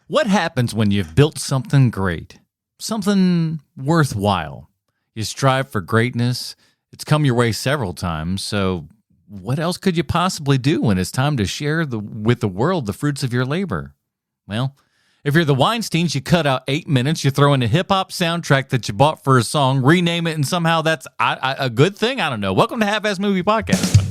What happens when you've built something great, something worthwhile? You strive for greatness. It's come your way several times, so what else could you possibly do when it's time to share with the world the fruits of your labor? Well, if you're the Weinsteins, you cut out 8 minutes, you throw in a hip-hop soundtrack that you bought for a song, rename it, and somehow that's a good thing? I don't know. Welcome to Half-Ass Movie Podcast.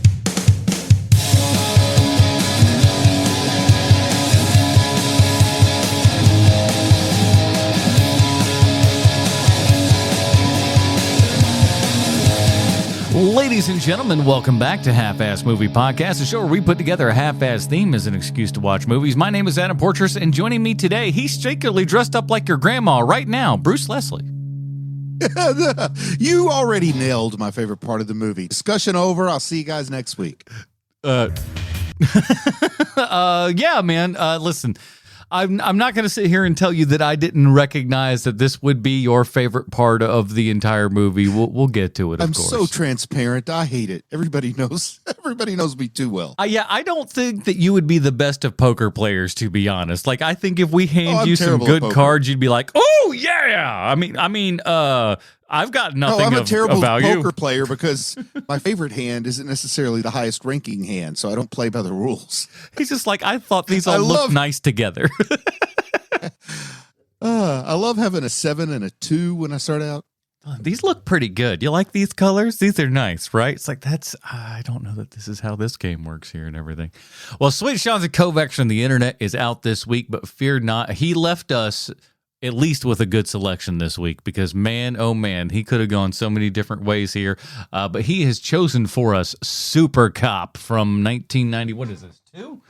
Ladies and gentlemen, welcome back to Half-Ass Movie Podcast, a show where we put together a half-ass theme as an excuse to watch movies. My name is Adam Portress, and joining me today, he's shakedly dressed up like your grandma right now, Bruce Leslie. You already nailed my favorite part of the movie. Discussion over. I'll see you guys next week. Yeah, man. Listen, I'm not going to sit here and tell you that I didn't recognize that this would be your favorite part of the entire movie. We'll get to it, of course. I'm so transparent. I hate it. Everybody knows me too well. Yeah, I don't think that you would be the best of poker players, to be honest. Like, I think if we hand you some good cards, you'd be like, oh, yeah. I've got nothing I'm a terrible value. Poker player because my favorite hand isn't necessarily the highest ranking hand, so I don't play by the rules. He's just like, I thought these all looked nice together. I love having a 7 and a 2 when I start out. These look pretty good. You like these colors? These are nice, right? It's like, I don't know that this is how this game works here and everything. Well, Sweet Sean's Kovacs from the internet is out this week, but fear not. He left us at least with a good selection this week because, man, oh man, he could have gone so many different ways here. But he has chosen for us Supercop from 1990. What is this, 2?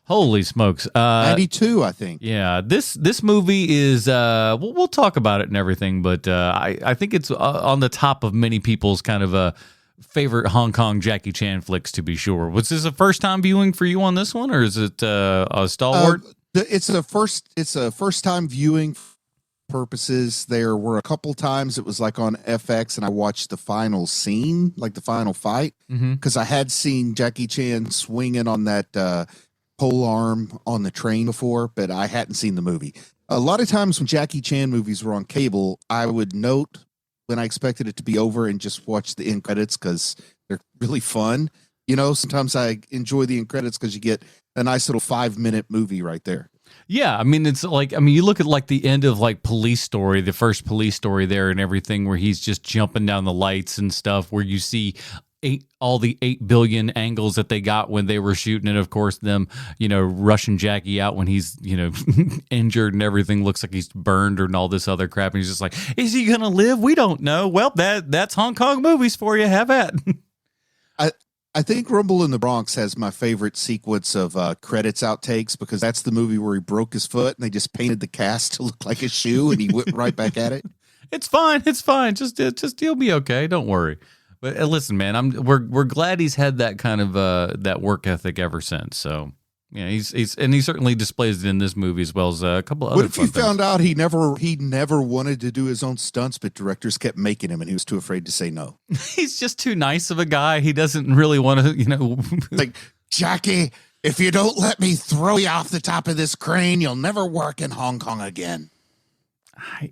Holy smokes. 92, I think. Yeah, this movie is, we'll talk about it and everything, but I think it's on the top of many people's kind of favorite Hong Kong Jackie Chan flicks, to be sure. Was this a first-time viewing for you on this one, or is it a stalwart? It's a first-time viewing purposes. There were a couple times it was like on FX, and I watched the final scene, like the final fight, because I had seen Jackie Chan swinging on that pole arm on the train before, but I hadn't seen the movie. A lot of times when Jackie Chan movies were on cable, I would note when I expected it to be over and just watch the end credits because they're really fun. You know, sometimes I enjoy the end credits because you get a nice little 5-minute movie right there. Yeah, it's like, you look at like the end of like Police Story, the first Police Story there and everything, where he's just jumping down the lights and stuff, where you see all the 8 billion angles that they got when they were shooting, and of course them, rushing Jackie out when he's, injured and everything, looks like he's burned and all this other crap, and he's just like, is he gonna live? We don't know. Well, that's Hong Kong movies for you. Have at. I think Rumble in the Bronx has my favorite sequence of credits outtakes because that's the movie where he broke his foot and they just painted the cast to look like a shoe and he went right back at it. It's fine. Just he'll be okay. Don't worry. But listen, man, we're glad he's had that kind of that work ethic ever since. So yeah, he certainly displays it in this movie as well as a couple other. What if you found out he never wanted to do his own stunts, but directors kept making him, and he was too afraid to say no? He's just too nice of a guy. He doesn't really want to, like, Jackie, if you don't let me throw you off the top of this crane, you'll never work in Hong Kong again.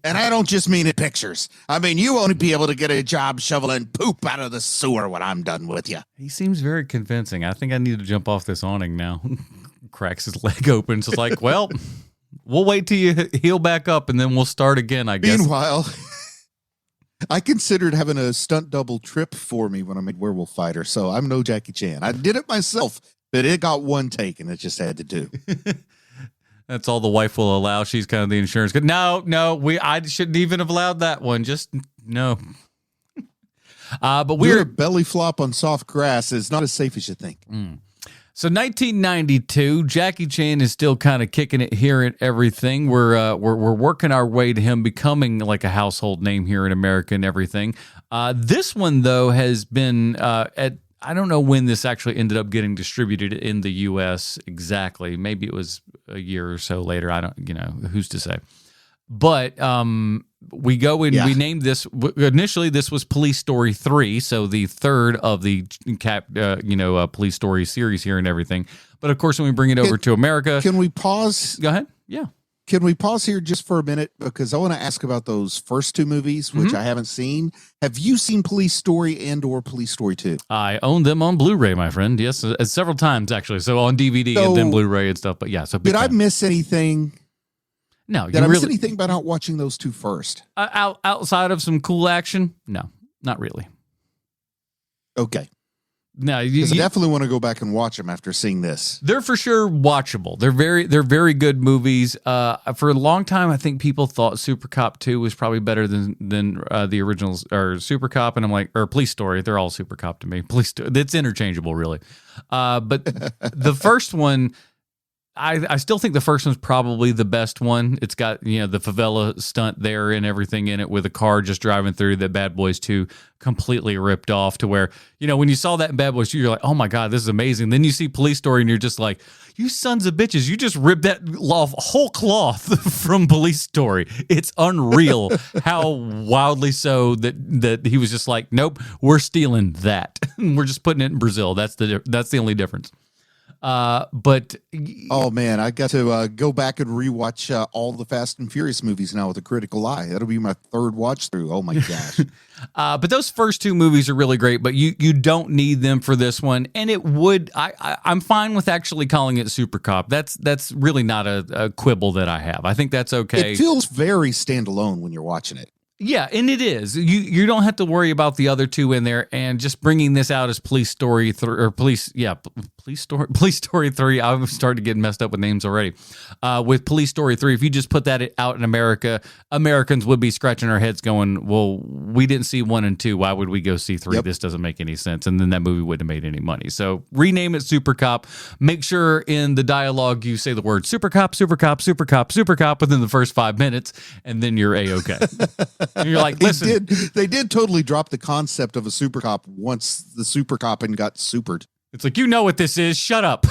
And I don't just mean in pictures. I mean, you won't be able to get a job shoveling poop out of the sewer when I'm done with you. He seems very convincing. I think I need to jump off this awning now. Cracks his leg open. So it's like, well, we'll wait till you heal back up and then we'll start again, I guess. Meanwhile, I considered having a stunt double trip for me when I made Werewolf Fighter. So I'm no Jackie Chan. I did it myself, but it got one take and it just had to do. That's all the wife will allow. She's kind of the insurance. No, I shouldn't even have allowed that one. Just no. But we're a belly flop on soft grass is not as safe as you think. So 1992, Jackie Chan is still kind of kicking it here and everything. We're working our way to him becoming like a household name here in America and everything. This one though has been I don't know when this actually ended up getting distributed in the U.S. exactly. Maybe it was a year or so later. I don't, who's to say? But we go in, we named this, initially this was Police Story 3, so the third of the Police Story series here and everything. But of course, when we bring it over to America. Can we pause? Go ahead. Yeah. Can we pause here just for a minute? Because I want to ask about those first two movies, which I haven't seen. Have you seen Police Story and or Police Story 2? I own them on Blu-ray, my friend. Yes, several times, actually. So on DVD and then Blu-ray and stuff. But yeah, so did I miss anything? No. Did I miss anything by not watching those two first? Outside of some cool action? No, not really. Okay. No, I definitely want to go back and watch them after seeing this. They're for sure watchable. They're very good movies. For a long time, I think people thought Supercop 2 was probably better than the originals or Supercop, and I'm like, or Police Story. They're all Supercop to me. It's interchangeable, really. But the first one, I still think the first one's probably the best one. It's got, the favela stunt there and everything in it with a car just driving through that Bad Boys 2 completely ripped off to where, when you saw that in Bad Boys 2, you're like, oh my God, this is amazing. Then you see Police Story and you're just like, you sons of bitches, you just ripped that off whole cloth from Police Story. It's unreal how wildly so that he was just like, nope, we're stealing that. We're just putting it in Brazil. That's the only difference. But oh man, I got to go back and rewatch all the Fast and Furious movies now with a critical eye. That'll be my third watch through. Oh my gosh! But those first two movies are really great. But you don't need them for this one, and it would. I'm fine with actually calling it Supercop. That's really not a quibble that I have. I think that's okay. It feels very standalone when you're watching it. Yeah, and it is. You don't have to worry about the other two in there, and just bringing this out as Police Story 3 or Police Story 3. I'm starting to get messed up with names already. With Police Story 3, if you just put that out in America, Americans would be scratching their heads going, well, we didn't see 1 and 2. Why would we go see 3? Yep. This doesn't make any sense. And then that movie wouldn't have made any money. So rename it Supercop. Make sure in the dialogue you say the word Supercop, Supercop, Supercop, Supercop within the first 5 minutes, and then you're A-okay. And you're like, listen. They did totally drop the concept of a super cop once the super cop and got supered. It's like, you know what this is. Shut up.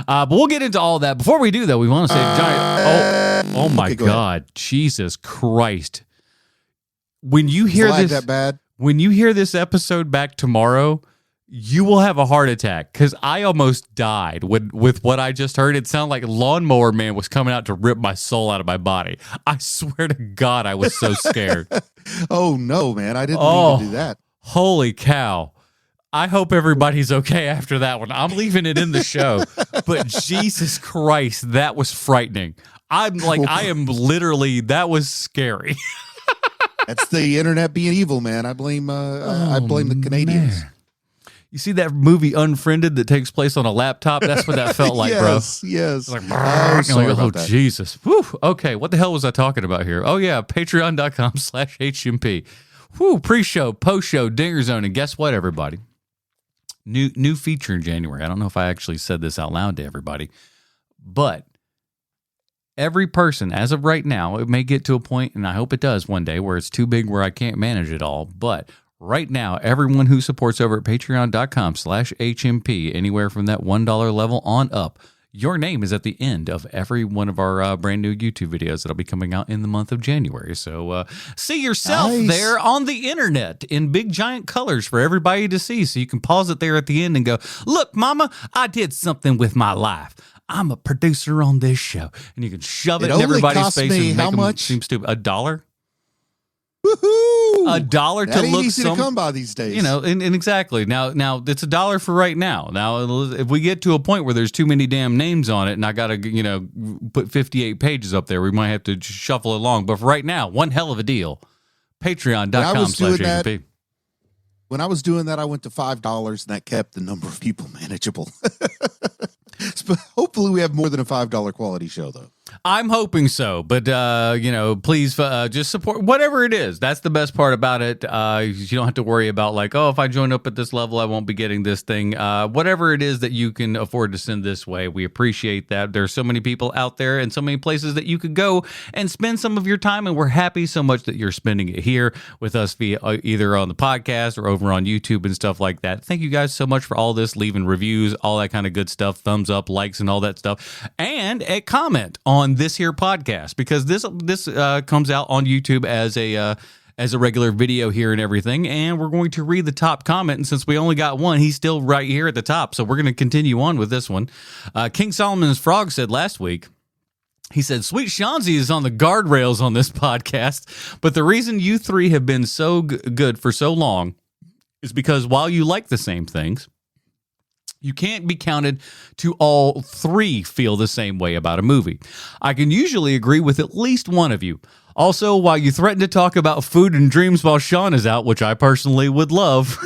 But we'll get into all that. Before we do, though, we want to say giant. Oh my God. Ahead. Jesus Christ. When you hear this, that bad? When you hear this episode back tomorrow, you will have a heart attack, because I almost died with what I just heard. It sounded like Lawnmower Man was coming out to rip my soul out of my body. I swear to God, I was so scared. Oh, no, man. I didn't mean to do that. Holy cow. I hope everybody's okay after that one. I'm leaving it in the show. But Jesus Christ, that was frightening. I am literally, that was scary. That's the internet being evil, man. I blame the Canadians. Man. You see that movie Unfriended that takes place on a laptop? That's what that felt like, yes, bro. Yes. Like, oh, Jesus. Whew. Okay, what the hell was I talking about here? Oh, yeah, patreon.com/HMP. Whew, pre-show, post-show, Dinger Zone. And guess what, everybody? New feature in January. I don't know if I actually said this out loud to everybody, but every person, as of right now, it may get to a point, and I hope it does one day, where it's too big where I can't manage it all, but right now, everyone who supports over at patreon.com/HMP, anywhere from that $1 level on up, your name is at the end of every one of our brand new YouTube videos that'll be coming out in the month of January. So see yourself there on the internet in big giant colors for everybody to see. So you can pause it there at the end and go, look, mama, I did something with my life. I'm a producer on this show. And you can shove it in everybody's face and make them seem stupid. $1? Woohoo! $1 to look easy to come by these days. And exactly. Now it's $1 for right now. Now, if we get to a point where there's too many damn names on it and I got to, put 58 pages up there, we might have to shuffle it along. But for right now, one hell of a deal. Patreon.com/HMP. When I was doing that, I went to $5 and that kept the number of people manageable. Hopefully we have more than a $5 quality show, though. I'm hoping so, but please just support whatever it is. That's the best part about it. You don't have to worry about like, oh, if I join up at this level, I won't be getting this thing. Whatever it is that you can afford to send this way, we appreciate that. There's so many people out there and so many places that you could go and spend some of your time, and we're happy so much that you're spending it here with us via either on the podcast or over on YouTube and stuff like that. Thank you guys so much for all this, leaving reviews, all that kind of good stuff, thumbs up, likes, and all that stuff, and a comment on this here podcast, because this comes out on YouTube as a regular video here and everything, and we're going to read the top comment, and since we only got one, he's still right here at the top, so we're going to continue on with this one. King Solomon's Frog said last week, He said, Sweet Shanzi is on the guardrails on this podcast, but the reason you three have been so good for so long is because while you like the same things, you can't be counted to all three feel the same way about a movie. I can usually agree with at least one of you. Also, while you threaten to talk about food and dreams while Sean is out, which I personally would love,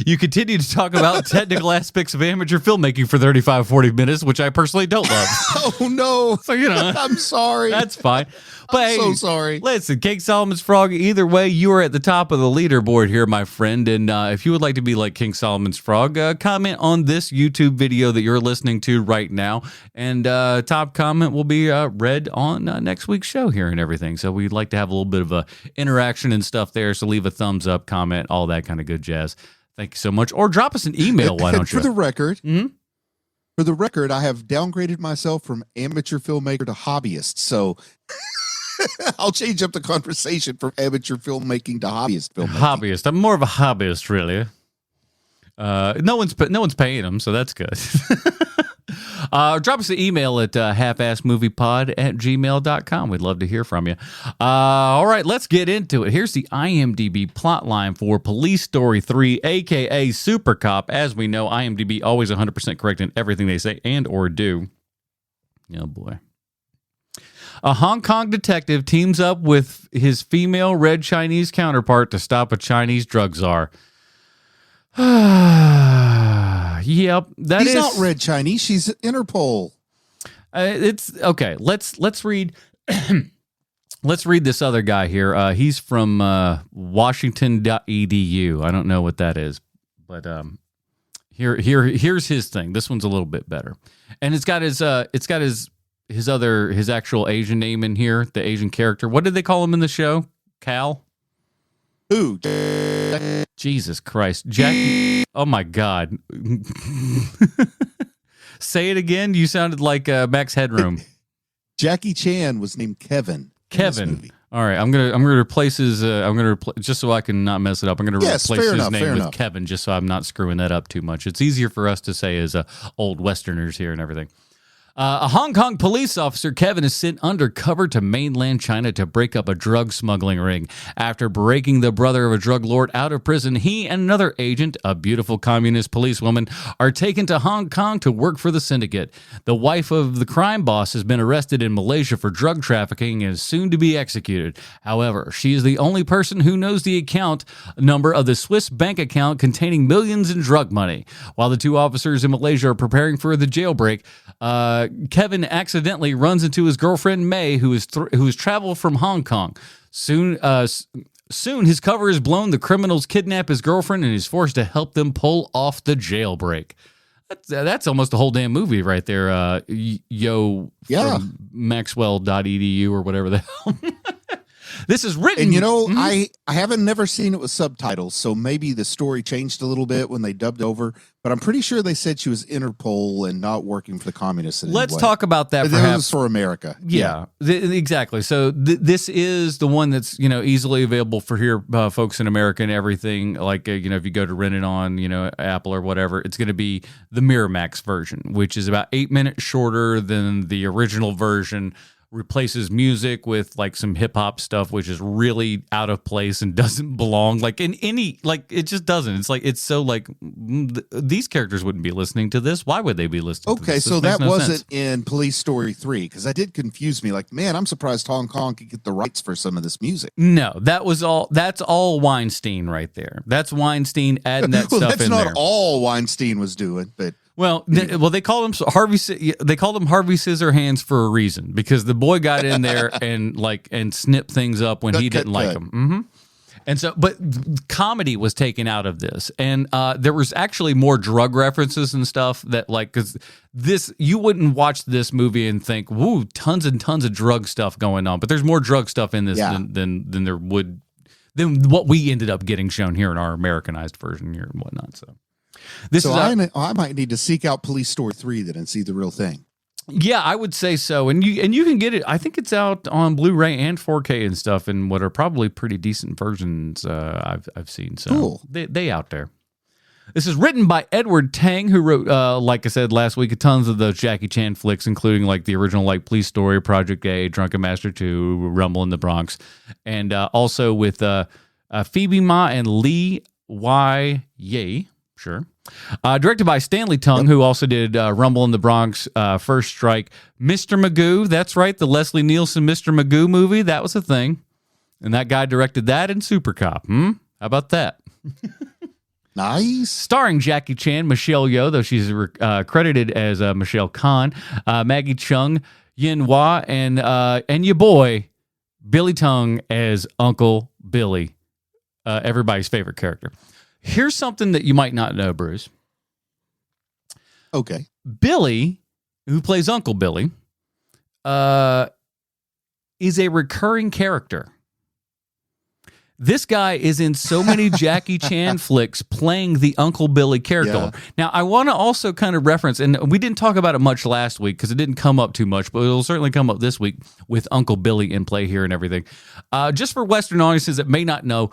you continue to talk about technical aspects of amateur filmmaking for 35, 40 minutes, which I personally don't love. Oh, no. So, you know. I'm sorry. That's fine. But I'm so hey, sorry. Listen, King Solomon's Frog, either way, you are at the top of the leaderboard here, my friend. And if you would like to be like King Solomon's Frog, comment on this YouTube video that you're listening to right now. And top comment will be read on next week's show here and everything. So we'd like to have a little bit of a interaction and stuff there. So leave a thumbs up, comment, all that kind of good jazz. Thank you so much. Or drop us an email, why don't you? For the record, I have downgraded myself from amateur filmmaker to hobbyist. So I'll change up the conversation from amateur filmmaking to hobbyist filmmaking. Hobbyist. I'm more of a hobbyist, really. No one's paying them, so that's good. Drop us an email at halfassmoviepod@gmail.com. We'd love to hear from you. All right, let's get into it. Here's the IMDb plotline for Police Story 3, a.k.a. Supercop. As we know, IMDb always 100% correct in everything they say and or do. Oh, boy. A Hong Kong detective teams up with his female red Chinese counterpart to stop a Chinese drug czar. Yep, He's not red Chinese. She's Interpol. It's okay. Let's read. Let's read this other guy here. He's from Washington.edu. I don't know what that is, but here's his thing. This one's a little bit better, and it's got his actual Asian name in here. The Asian character. What did they call him in the show? Cal. Who? Jesus Christ. Jackie. Oh, my God. Say it again. You sounded like Max Headroom. Jackie Chan was named Kevin. Kevin. All right. I'm gonna replace his. Just so I can not mess it up. I'm gonna replace his name with Kevin, just so I'm not screwing that up too much. It's easier for us to say as old Westerners here and everything. A Hong Kong police officer, Kevin, is sent undercover to mainland China to break up a drug smuggling ring. After breaking the brother of a drug lord out of prison, he and another agent, a beautiful communist policewoman, are taken to Hong Kong to work for the syndicate. The wife of the crime boss has been arrested in Malaysia for drug trafficking and is soon to be executed. However, she is the only person who knows the account number of the Swiss bank account containing millions in drug money. While the two officers in Malaysia are preparing for the jailbreak, Kevin accidentally runs into his girlfriend May, who is traveled from Hong Kong. Soon his cover is blown. The criminals kidnap his girlfriend and he's forced to help them pull off the jailbreak. That's almost the whole damn movie right there. Yeoh from Maxwell.edu or whatever the hell. This is written. And I haven't never seen it with subtitles, so maybe the story changed a little bit when they dubbed over, but I'm pretty sure they said she was Interpol and not working for the communists. Let's talk about that. Perhaps. It was for America. Yeah. Exactly. So this is the one that's, easily available for here, folks in America and everything. Like, if you go to rent it on, Apple or whatever, it's going to be the Miramax version, which is about 8 minutes shorter than the original version. Replaces music with like some hip hop stuff, which is really out of place and doesn't belong like in any, like it just doesn't. It's like, it's so like these characters wouldn't be listening to this. Why would they be listening to this? Okay, so that wasn't in Police Story 3 because that did confuse me. Like, man, I'm surprised Hong Kong could get the rights for some of this music. No, that's all Weinstein right there. That's Weinstein adding that stuff in there. That's not all Weinstein was doing, but. Well, they called him Harvey. They called him Harvey Scissorhands for a reason because the boy got in there and snipped things up when he didn't like them. Mm-hmm. And so, but comedy was taken out of this, and there was actually more drug references and stuff that because this you wouldn't watch this movie and think, "Woo, tons and tons of drug stuff going on." But there's more drug stuff in this than there would than what we ended up getting shown here in our Americanized version here and whatnot. So. I might need to seek out Police Story 3 then and see the real thing. Yeah, I would say so. And you can get it. I think it's out on Blu-ray and 4K and stuff, and what are probably pretty decent versions I've seen. So cool. They out there. This is written by Edward Tang, who wrote, like I said last week, tons of those Jackie Chan flicks, including like the original like Police Story, Project A, Drunken Master 2, Rumble in the Bronx, and also with Phoebe Ma and Lee Yeoh. Sure. Directed by Stanley Tung, who also did Rumble in the Bronx, First Strike, Mr. Magoo. That's right, the Leslie Nielsen Mr. Magoo movie. That was a thing. And that guy directed that in Supercop. How about that? Nice. Starring Jackie Chan, Michelle Yeoh, though she's credited as Michelle Khan, Maggie Chung, Yin Hua, and your boy, Billy Tung as Uncle Billy, everybody's favorite character. Here's something that you might not know, Bruce. Okay. Billy, who plays Uncle Billy, is a recurring character. This guy is in so many Jackie Chan flicks playing the Uncle Billy character. Yeah. Now, I want to also kind of reference, and we didn't talk about it much last week because it didn't come up too much, but it'll certainly come up this week with Uncle Billy in play here and everything. Just for Western audiences that may not know,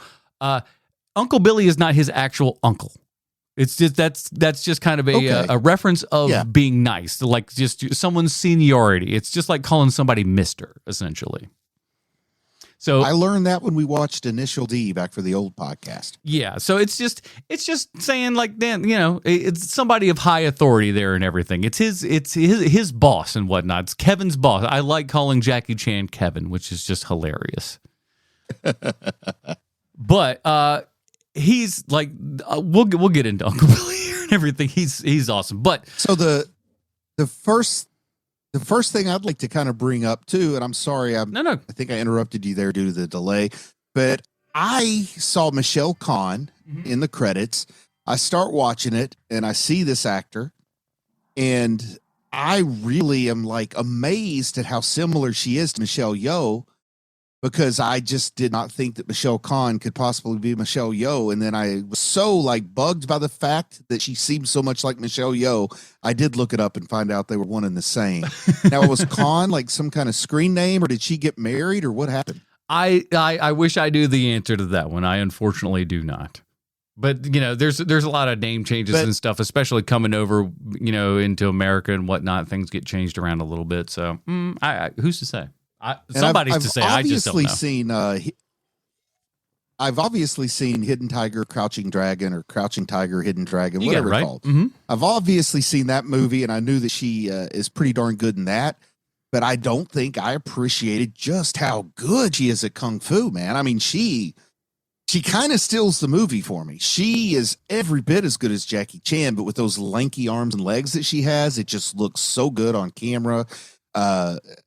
Uncle Billy is not his actual uncle. It's just that's just kind of a reference of being nice, like just someone's seniority. It's just like calling somebody Mister, essentially. So I learned that when we watched Initial D back for the old podcast. Yeah, so it's just saying like, Dan, it's somebody of high authority there and everything. It's his boss and whatnot. It's Kevin's boss. I like calling Jackie Chan Kevin, which is just hilarious. But he's like, we'll get into Uncle Billy here and everything. He's awesome. But so the first thing I'd like to kind of bring up too, and I'm sorry, I think I interrupted you there due to the delay, but I saw Michelle Khan in the credits. I start watching it and I see this actor, and I really am like amazed at how similar she is to Michelle Yeoh, because I just did not think that Michelle Khan could possibly be Michelle Yeoh. And then I was so like bugged by the fact that she seemed so much like Michelle Yeoh. I did look it up and find out they were one and the same. Now, was Khan like some kind of screen name, or did she get married, or what happened? I wish I knew the answer to that one. I unfortunately do not. But, there's a lot of name changes and stuff, especially coming over, into America and whatnot. Things get changed around a little bit. So who's to say? Somebody's to say. I just don't know. I've obviously seen Hidden Tiger, Crouching Dragon, or Crouching Tiger, Hidden Dragon, whatever it's called. Mm-hmm. I've obviously seen that movie, and I knew that she is pretty darn good in that. But I don't think I appreciated just how good she is at Kung Fu, man. I mean, she kind of steals the movie for me. She is every bit as good as Jackie Chan, but with those lanky arms and legs that she has, it just looks so good on camera.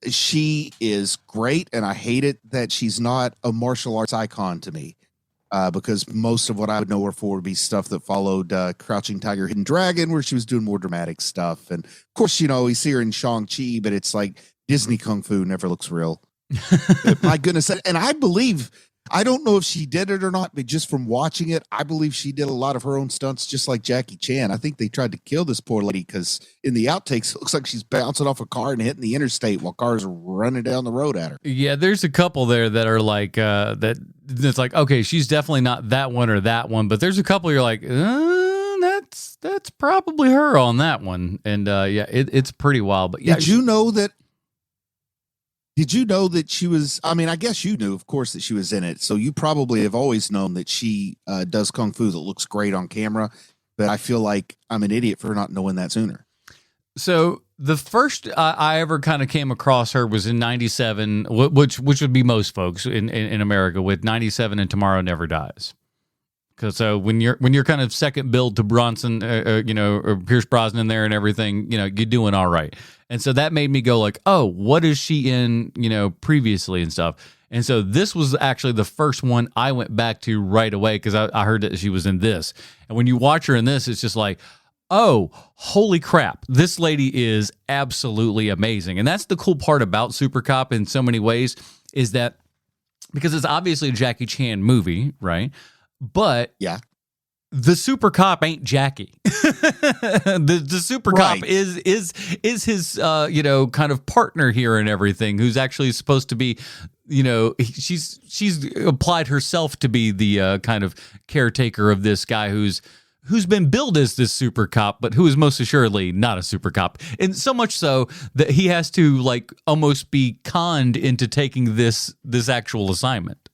She is great, and I hate it that she's not a martial arts icon to me, because most of what I would know her for would be stuff that followed Crouching Tiger, Hidden Dragon, where she was doing more dramatic stuff. And of course, we see her in Shang-Chi, but it's like Disney Kung Fu never looks real. My goodness. And I don't know if she did it or not, but just from watching it, I believe she did a lot of her own stunts, just like Jackie Chan. I think they tried to kill this poor lady because in the outtakes, it looks like she's bouncing off a car and hitting the interstate while cars are running down the road at her. Yeah, there's a couple there that are like, that it's like, okay, she's definitely not that one or that one, but there's a couple you're like, that's probably her on that one. And it's pretty wild. But yeah, Did you know that she was, I guess you knew, of course, that she was in it. So you probably have always known that she does Kung Fu that looks great on camera. But I feel like I'm an idiot for not knowing that sooner. So the first I ever kind of came across her was in 97, which would be most folks in America, with 97 and Tomorrow Never Dies. Because so when you're kind of second build to Bronson, or Pierce Brosnan there and everything, you're doing all right. And so that made me go like, oh, what is she in, previously and stuff. And so this was actually the first one I went back to right away because I heard that she was in this. And when you watch her in this, it's just like, oh, holy crap, this lady is absolutely amazing. And that's the cool part about Supercop in so many ways, is that because it's obviously a Jackie Chan movie, right? But yeah, the Super Cop ain't Jackie. the Super Cop is his kind of partner here and everything, who's actually supposed to be, she's applied herself to be the kind of caretaker of this guy who's who's been billed as this super cop, but who is most assuredly not a super cop. And so much so that he has to like almost be conned into taking this actual assignment.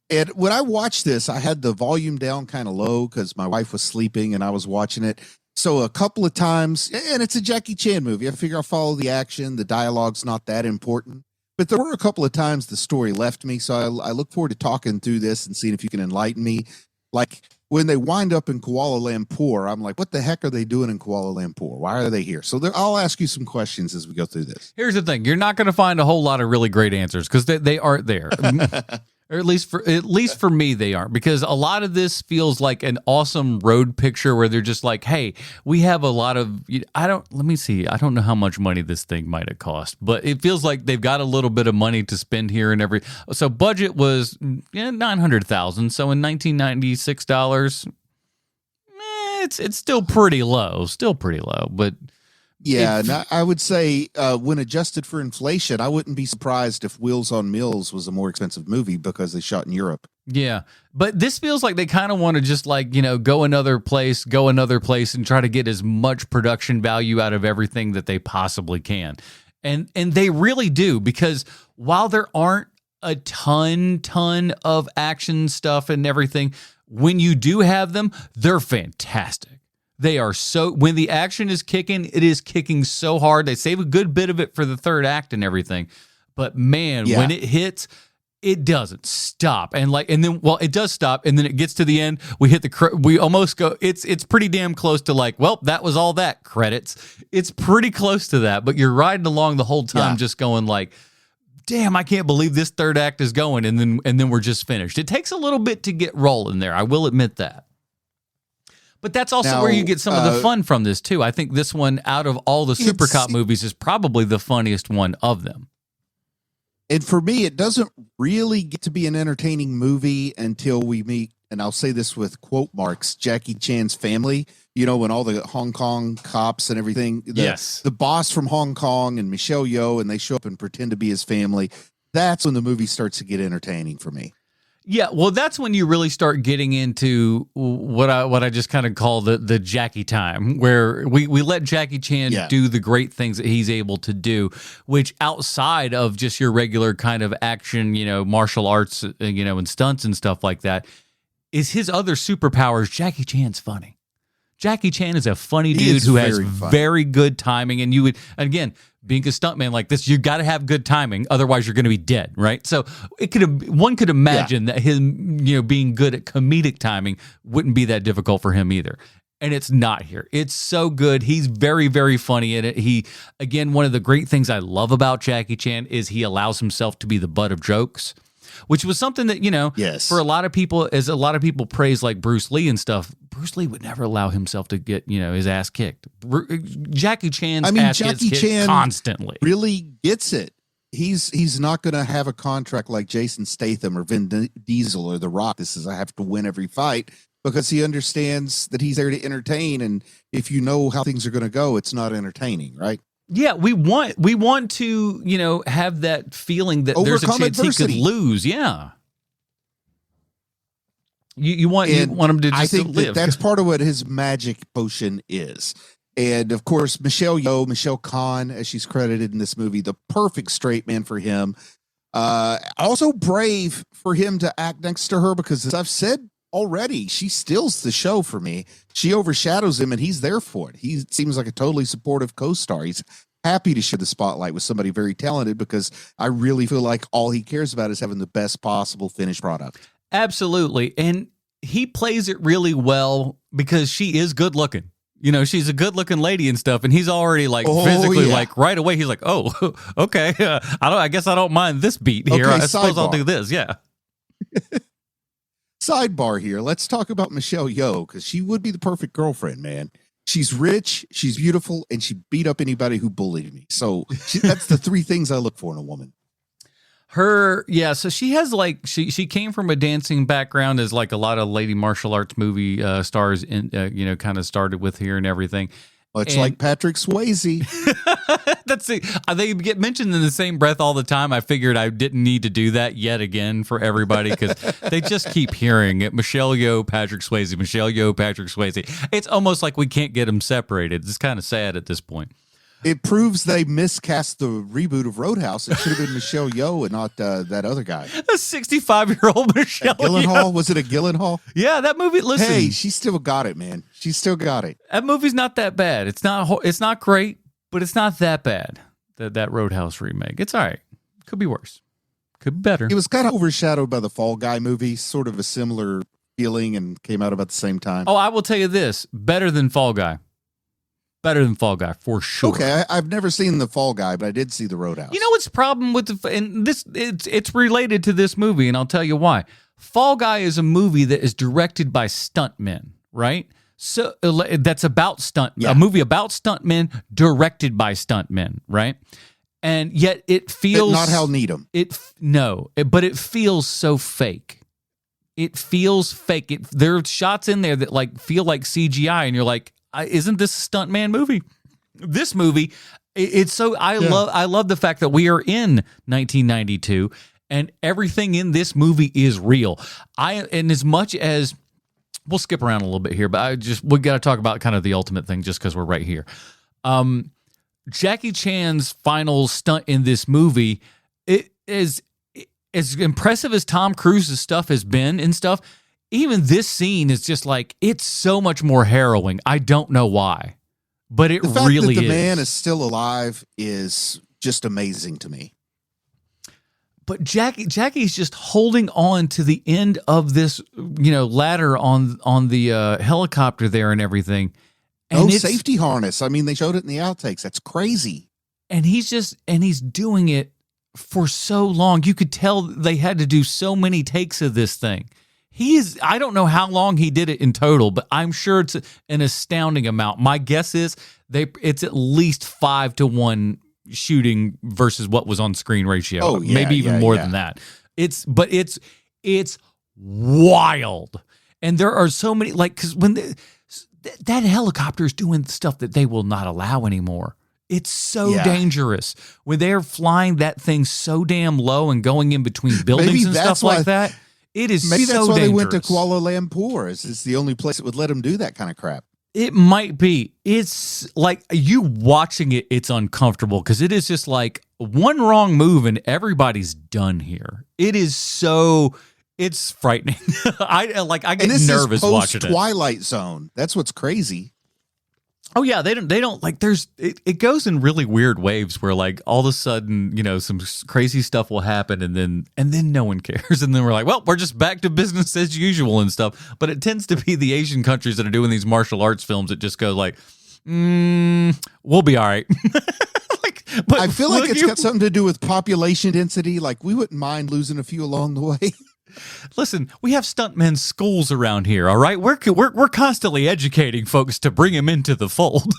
And when I watched this, I had the volume down kind of low because my wife was sleeping and I was watching it. So a couple of times, and it's a Jackie Chan movie. I figure I'll follow the action. The dialogue's not that important. But there were a couple of times the story left me. So I look forward to talking through this and seeing if you can enlighten me. Like when they wind up in Kuala Lumpur, I'm like, what the heck are they doing in Kuala Lumpur? Why are they here? So I'll ask you some questions as we go through this. Here's the thing. You're not going to find a whole lot of really great answers because they aren't there. Or at least for me, they aren't, because a lot of this feels like an awesome road picture where they're just like, hey, we have a lot of, let me see. I don't know how much money this thing might have cost, but it feels like they've got a little bit of money to spend here and every. So budget was $900,000. So in $1996, it's still pretty low, but. Yeah, and I would say when adjusted for inflation, I wouldn't be surprised if Wheels on Mills was a more expensive movie because they shot in Europe. Yeah, but this feels like they kind of want to just like, go another place and try to get as much production value out of everything that they possibly can. And they really do, because while there aren't a ton of action stuff and everything, when you do have them, they're fantastic. They are when the action is kicking, it is kicking so hard. They save a good bit of it for the third act and everything. But man, when it hits, it doesn't stop. And then it does stop. And then it gets to the end. We hit we almost go, it's pretty damn close to like, well, that was all that, credits. It's pretty close to that, but you're riding along the whole time just going like, damn, I can't believe this third act is going. And then we're just finished. It takes a little bit to get rolling there. I will admit that. But that's also where you get some of the fun from this, too. I think this one, out of all the Supercop movies, is probably the funniest one of them. And for me, it doesn't really get to be an entertaining movie until we meet, and I'll say this with quote marks, Jackie Chan's family. When all the Hong Kong cops and everything, the boss from Hong Kong and Michelle Yeoh, and they show up and pretend to be his family. That's when the movie starts to get entertaining for me. Yeah, well, that's when you really start getting into what I just kind of call the Jackie time, where we let Jackie Chan do the great things that he's able to do, which outside of just your regular kind of action, martial arts, and stunts and stuff like that, is his other superpowers. Jackie Chan's funny. Jackie Chan is a funny dude who has very good timing, and again, being a stuntman like this, you got to have good timing, otherwise you're going to be dead, right? So one could imagine that him, being good at comedic timing wouldn't be that difficult for him either. And it's not here. It's so good. He's very, very funny in it. Again, one of the great things I love about Jackie Chan is he allows himself to be the butt of jokes, which was something that, for a lot of people, as a lot of people praise like Bruce Lee and stuff, Bruce Lee would never allow himself to get, his ass kicked. Jackie Chan's ass gets kicked constantly. Really gets it. He's not going to have a contract like Jason Statham or Vin Diesel or The Rock. This is, I have to win every fight, because he understands that he's there to entertain. And if you know how things are going to go, it's not entertaining, right? Yeah, we want to, have that feeling that there's a chance adversity. He could lose. Yeah. You want him to just I think live. That's part of what his magic potion is. And of course, Michelle Khan, as she's credited in this movie, the perfect straight man for him. Also brave for him to act next to her, because as I've said already, she steals the show for me. She overshadows him and he's there for it. He seems like a totally supportive co-star. He's happy to share the spotlight with somebody very talented, because I really feel like all he cares about is having the best possible finished product. Absolutely. And he plays it really well because she is good looking. She's a good looking lady and stuff. And he's already physically like right away. He's like, oh, okay. I guess I don't mind this beat here. I suppose I'll do this. Yeah. Sidebar here. Let's talk about Michelle Yeoh, because she would be the perfect girlfriend, man. She's rich, she's beautiful, and she beat up anybody who bullied me. So that's the three things I look for in a woman. So she has she came from a dancing background, as like a lot of lady martial arts movie stars kind of started with here and everything. Much like Patrick Swayze. That's it. They get mentioned in the same breath all the time. I figured I didn't need to do that yet again for everybody because they just keep hearing it. Michelle Yeoh, Patrick Swayze, Michelle Yeoh, Patrick Swayze. It's almost like we can't get them separated. It's kind of sad at this point. It proves they miscast the reboot of Roadhouse. It should have been Michelle Yeoh and not that other guy. A 65-year-old Michelle Gyllenhaal? Yeoh. Was it a Gyllenhaal? Yeah, that movie. Listen, hey, she still got it, man. She still got it. That movie's not that bad. It's not great, but it's not that bad. That Roadhouse remake. It's all right. Could be worse. Could be better. It was kind of overshadowed by the Fall Guy movie, sort of a similar feeling, and came out about the same time. Oh, I will tell you this: better than Fall Guy. Better than Fall Guy for sure. Okay, I've never seen the Fall Guy, but I did see the Roadhouse. You know what's the problem with and this? It's related to this movie, and I'll tell you why. Fall Guy is a movie that is directed by stuntmen, right? So that's about a movie about stuntmen, directed by stuntmen, right? And yet it feels not Hal Needham. But it feels so fake. It feels fake. There are shots in there that like feel like CGI, and you're like, isn't this a stuntman movie? This movie, it's so I love the fact that we are in 1992 and everything in this movie is real. And as much as we'll skip around a little bit here, but we got to talk about kind of the ultimate thing just because we're right here. Jackie Chan's final stunt in this movie, it is as impressive as Tom Cruise's stuff has been and stuff. Even this scene is just like, it's so much more harrowing. I don't know why, but it really is. The man is still alive is just amazing to me. But Jackie's just holding on to the end of this, ladder on the helicopter there and everything. And safety harness. I mean, they showed it in the outtakes. That's crazy. And he's doing it for so long. You could tell they had to do so many takes of this thing. I don't know how long he did it in total, but I'm sure it's an astounding amount. My guess is it's at least 5-to-1 shooting versus what was on screen ratio. Oh, yeah, maybe even more than that. It's wild. And there are so many, like, because when that helicopter is doing stuff that they will not allow anymore. It's so dangerous when they're flying that thing so damn low and going in between buildings and stuff like that. It is maybe so that's why dangerous. they went to Kuala Lumpur. It's the only place that would let them do that kind of crap. It might be. It's like you watching it, it's uncomfortable because it is just like one wrong move and everybody's done here. It's frightening. I get nervous watching it. Twilight Zone. That's what's crazy. Oh yeah, they don't like. It goes in really weird waves where like all of a sudden some crazy stuff will happen and then no one cares and then we're like, well, we're just back to business as usual and stuff. But it tends to be the Asian countries that are doing these martial arts films that just go like, we'll be all right. But I feel like it's got something to do with population density. Like we wouldn't mind losing a few along the way. Listen, we have stuntmen schools around here, all right? We're constantly educating folks to bring them into the fold.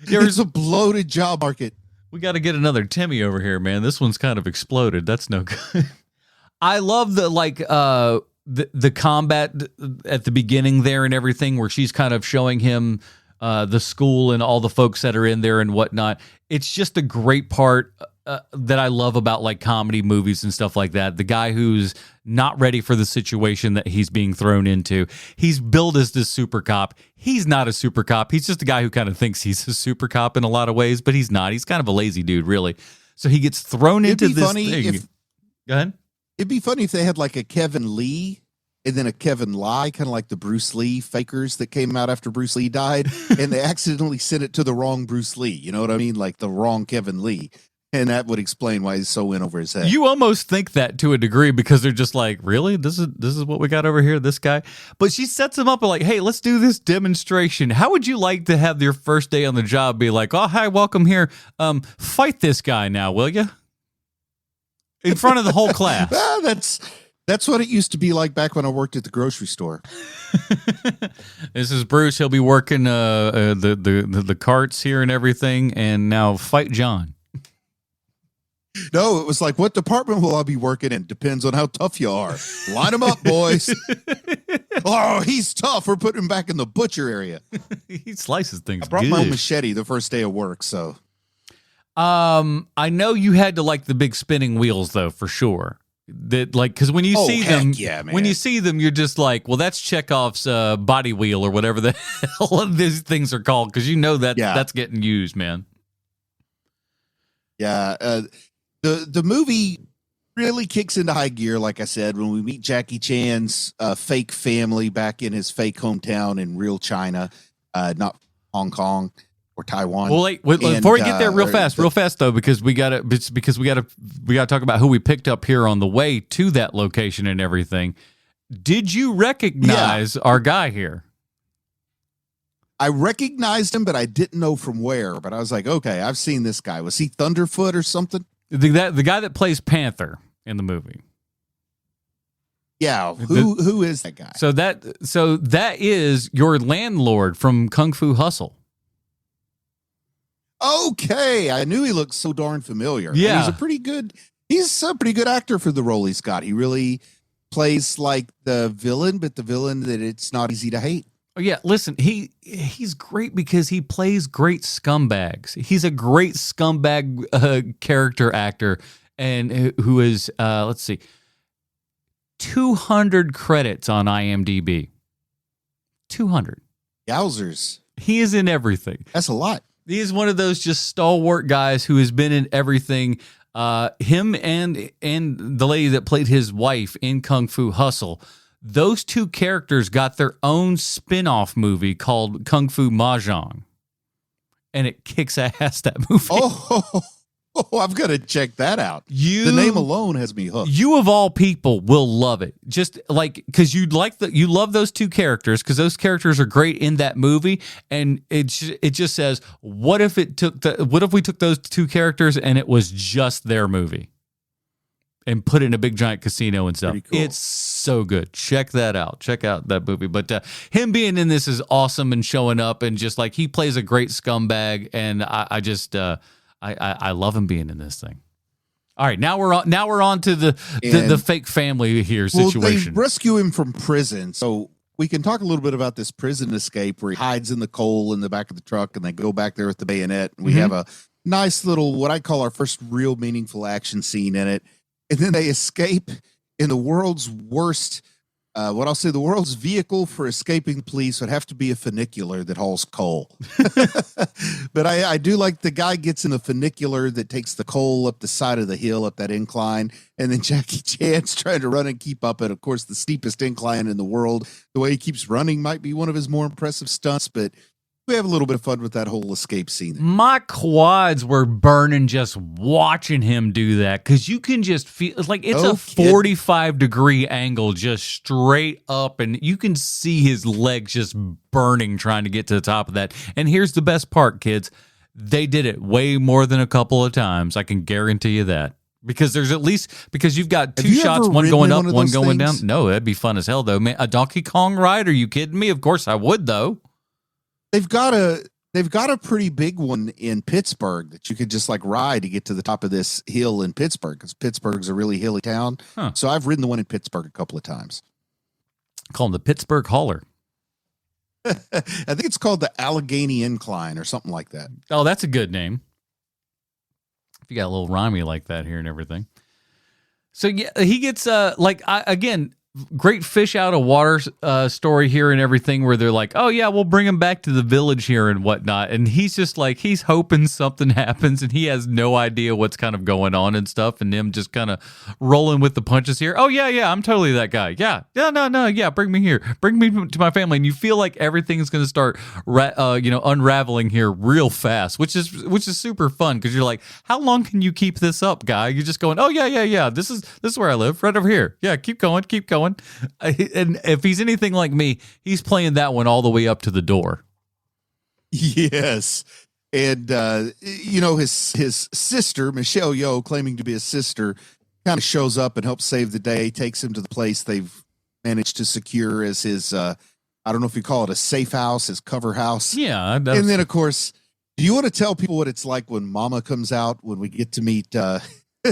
There's a bloated job market. We got to get another Timmy over here, man. This one's kind of exploded. That's no good. I love the combat at the beginning there and everything where she's kind of showing him the school and all the folks that are in there and whatnot. It's just a great part that I love about like comedy movies and stuff like that. The guy who's not ready for the situation that he's being thrown into. He's billed as this super cop. He's not a super cop. He's just a guy who kind of thinks he's a super cop in a lot of ways, but he's not. He's kind of a lazy dude, really. So he gets thrown into this thing. Go ahead. It'd be funny if they had like a Kevin Lee and then a Kevin Lai, kind of like the Bruce Lee fakers that came out after Bruce Lee died, and they accidentally sent it to the wrong Bruce Lee. You know what I mean? Like the wrong Kevin Lee. And that would explain why he's so in over his head. You almost think that to a degree because they're just like, really? This is what we got over here, this guy? But she sets him up like, hey, let's do this demonstration. How would you like to have your first day on the job be like, oh, hi, welcome here. Fight this guy now, will you? In front of the whole class. That's what it used to be like back when I worked at the grocery store. This is Bruce. He'll be working the carts here and everything. And now fight John. No, it was like, what department will I be working in? Depends on how tough you are. Line them up, boys. Oh, he's tough. We're putting him back in the butcher area. He slices things. I brought good. my own machete the first day of work, so. I know you had to like the big spinning wheels though, for sure. That like, because when you see them, when you see them, you're just like, well, that's Chekhov's body wheel or whatever the hell these things are called, because you know that that's getting used, man. Yeah, the movie really kicks into high gear, like I said, when we meet Jackie Chan's fake family back in his fake hometown in real China, not Hong Kong or Taiwan. Well, wait, before we get there, real fast though, because we gotta talk about who we picked up here on the way to that location and everything. Did you recognize our guy here? I recognized him, but I didn't know from where. But I was like, okay, I've seen this guy. Was he Thunderfoot or something? The guy that plays Panther in the movie. Yeah, who is that guy? So that is your landlord from Kung Fu Hustle. Okay, I knew he looked so darn familiar. Yeah, and he's a pretty good actor for the role he's got. He really plays like the villain, but the villain that it's not easy to hate. Oh yeah, listen, he's great because he plays great scumbags. He's a great scumbag character actor, and who is let's see, 200 credits on IMDb. 200. Yowzers! He is in everything. That's a lot. He is one of those just stalwart guys who has been in everything. Him and the lady that played his wife in Kung Fu Hustle. Those two characters got their own spin-off movie called Kung Fu Mahjong. And it kicks ass, that movie. Oh, I've got to check that out. The name alone has me hooked. You of all people will love it. Just like, because you love those two characters, because those characters are great in that movie. And it just says, what if we took those two characters and it was just their movie? And put it in a big giant casino and stuff. Cool. It's so good. Check that out. Check out that movie. But him being in this is awesome and showing up, and just like he plays a great scumbag, and I love him being in this thing. All right, now we're on to the fake family here situation. Well, they rescue him from prison, so we can talk a little bit about this prison escape where he hides in the coal in the back of the truck, and they go back there with the bayonet. And we have a nice little, what I call our first real meaningful action scene in it. And then they escape in the world's worst, the world's vehicle for escaping police would have to be a funicular that hauls coal. But I do like the guy gets in a funicular that takes the coal up the side of the hill, up that incline. And then Jackie Chan's trying to run and keep up it. Of course, the steepest incline in the world. The way he keeps running might be one of his more impressive stunts, but we have a little bit of fun with that whole escape scene. My quads were burning just watching him do that, because you can just feel like it's a 45-degree angle just straight up, and you can see his legs just burning trying to get to the top of that. And here's the best part, kids. They did it way more than a couple of times. I can guarantee you that. Because you've got two shots, one going up, one going down. No, that'd be fun as hell, though, man. A Donkey Kong ride? Are you kidding me? Of course I would, though. They've got a pretty big one in Pittsburgh that you could just like ride to get to the top of this hill in Pittsburgh, because Pittsburgh's a really hilly town. Huh. So I've ridden the one in Pittsburgh a couple of times. Call them the Pittsburgh Hauler. I think it's called the Allegheny Incline or something like that. Oh, that's a good name. If you got a little rhymey like that here and everything. So yeah, he gets again. Great fish out of water story here and everything, where they're like, oh yeah, we'll bring him back to the village here and whatnot, and he's just like, he's hoping something happens, and he has no idea what's kind of going on and stuff, and them just kind of rolling with the punches here. Oh yeah, I'm totally that guy. Yeah, bring me here, bring me to my family. And you feel like everything's going to start unraveling here real fast, which is super fun, because you're like, how long can you keep this up, guy? You're just going, oh yeah, this is where I live, right over here. Yeah, keep going. And if he's anything like me, he's playing that one all the way up to the door. Yes. And, his sister, Michelle Yeoh, claiming to be his sister, kind of shows up and helps save the day, takes him to the place they've managed to secure as his, I don't know if you call it a safe house, his cover house. Yeah. And then, of course, do you want to tell people what it's like when Mama comes out, when we get to meet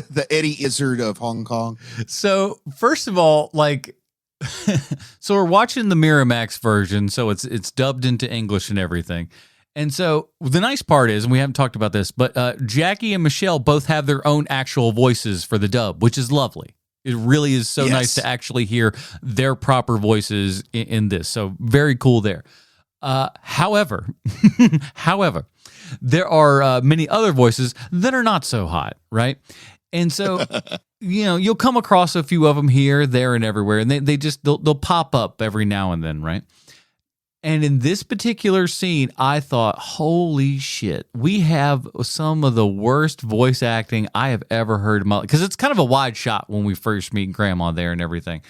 the Eddie Izzard of Hong Kong. So first of all, like, so we're watching the Miramax version, so it's dubbed into English and everything. And so the nice part is, and we haven't talked about this, but Jackie and Michelle both have their own actual voices for the dub, which is lovely. It really is so nice to actually hear their proper voices in this. So very cool there. However, there are many other voices that are not so hot, right? And so, you'll come across a few of them here, there, and everywhere, and they'll pop up every now and then, right? And in this particular scene, I thought, holy shit, we have some of the worst voice acting I have ever heard in my life. Because it's kind of a wide shot when we first meet Grandma there and everything.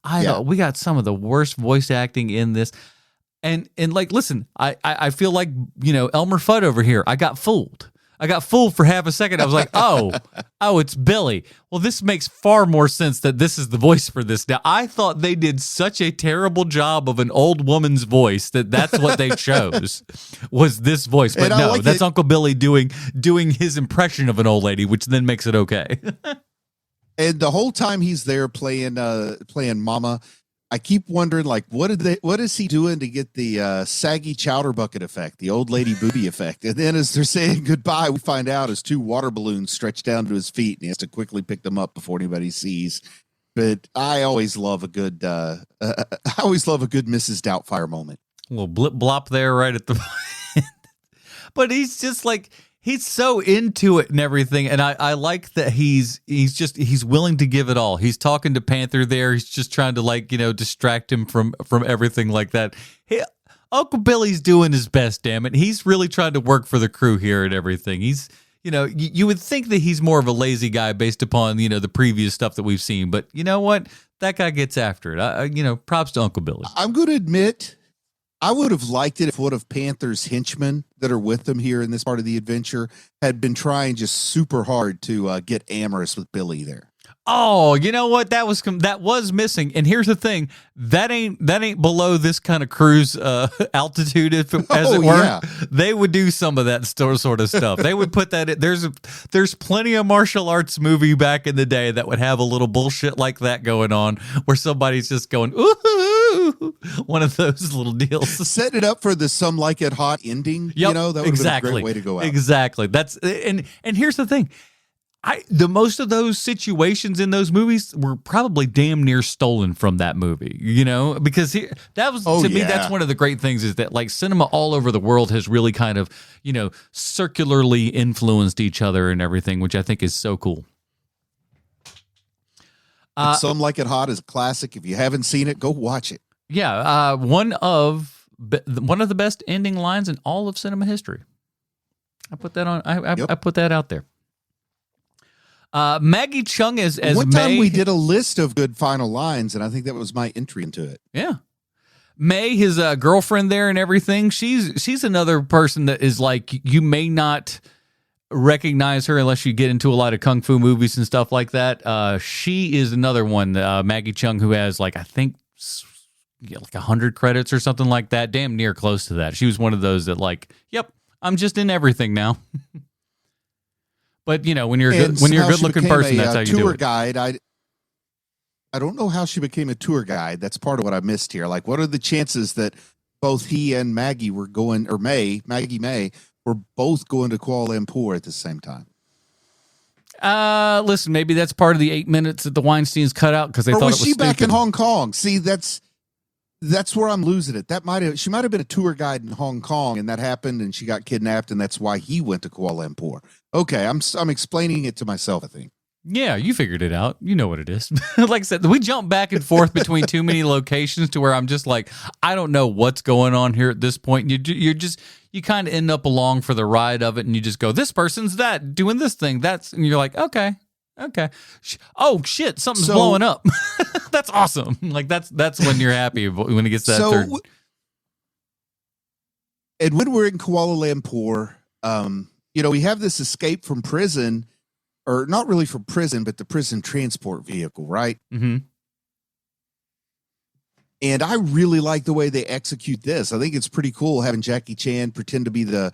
I thought we got some of the worst voice acting in this. And like, listen, I feel like, Elmer Fudd over here, I got fooled. I got fooled for half a second. I was like, oh, it's Billy. Well, this makes far more sense that this is the voice for this. Now, I thought they did such a terrible job of an old woman's voice that's what they chose was this voice. But no, that's Uncle Billy doing his impression of an old lady, which then makes it okay. And the whole time he's there playing Mama, I keep wondering, like, what is he doing to get the saggy chowder bucket effect, the old lady booby effect? And then as they're saying goodbye, we find out his 2 water balloons stretched down to his feet, and he has to quickly pick them up before anybody sees. But I always love a good, Mrs. Doubtfire moment. A little blip blop there right at the but he's just like, he's so into it and everything, and I like that he's willing to give it all. He's talking to Panther there. He's just trying to distract him from everything like that. Uncle Billy's doing his best, damn it. He's really trying to work for the crew here and everything. He's you would think that he's more of a lazy guy based upon the previous stuff that we've seen, but you know what? That guy gets after it. Props to Uncle Billy. I'm going to admit, I would have liked it if one of Panther's henchmen that are with them here in this part of the adventure had been trying just super hard to get amorous with Billy there. Oh, you know what? That was missing. And here's the thing: that ain't below this kind of cruise altitude, as it were. Yeah. They would do some of that sort of stuff. They would put that in. There's plenty of martial arts movie back in the day that would have a little bullshit like that going on, where somebody's just going ooh, one of those little deals. Set it up for the Some Like It Hot ending. Yep, that would have been a great way to go out. Exactly. That's and here's the thing. The most of those situations in those movies were probably damn near stolen from that movie, because that was to me, that's one of the great things is that like cinema all over the world has really kind of, circularly influenced each other and everything, which I think is so cool. Some Like It Hot is a classic. If you haven't seen it, go watch it. Yeah. One of the best ending lines in all of cinema history. I put that on. I put that out there. Maggie Chung as one May. time we did a list of good final lines, and I think that was my entry into it. Yeah, May, his girlfriend there and everything. She's another person that is like you may not recognize her unless you get into a lot of kung fu movies and stuff like that. She is another one, Maggie Chung, who has like I think like 100 credits or something like that. Damn near close to that. She was one of those that like, yep, I'm just in everything now. But when you're a good looking person, that's how you do it. Tour guide. I don't know how she became a tour guide. That's part of what I missed here. Like, what are the chances that both he and Maggie were going, or Maggie May were both going to Kuala Lumpur at the same time? Listen, maybe that's part of the 8 minutes that the Weinsteins cut out because they thought it was stupid. Or was she back in Hong Kong? See, that's where I'm losing it. She might have been a tour guide in Hong Kong, and that happened, and she got kidnapped, and that's why he went to Kuala Lumpur. Okay, I'm explaining it to myself, I think. Yeah, you figured it out. You know what it is. Like I said, we jump back and forth between too many locations to where I'm just like, I don't know what's going on here at this point. You kind of end up along for the ride of it, and you just go, this person's doing this thing. And you're like, okay. Oh shit, something's blowing up. That's awesome. Like that's when you're happy when it gets to that third. And when we're in Kuala Lumpur, we have this escape from prison, or not really from prison, but the prison transport vehicle, right? Mm-hmm. And I really like the way they execute this. I think it's pretty cool having Jackie Chan pretend to be the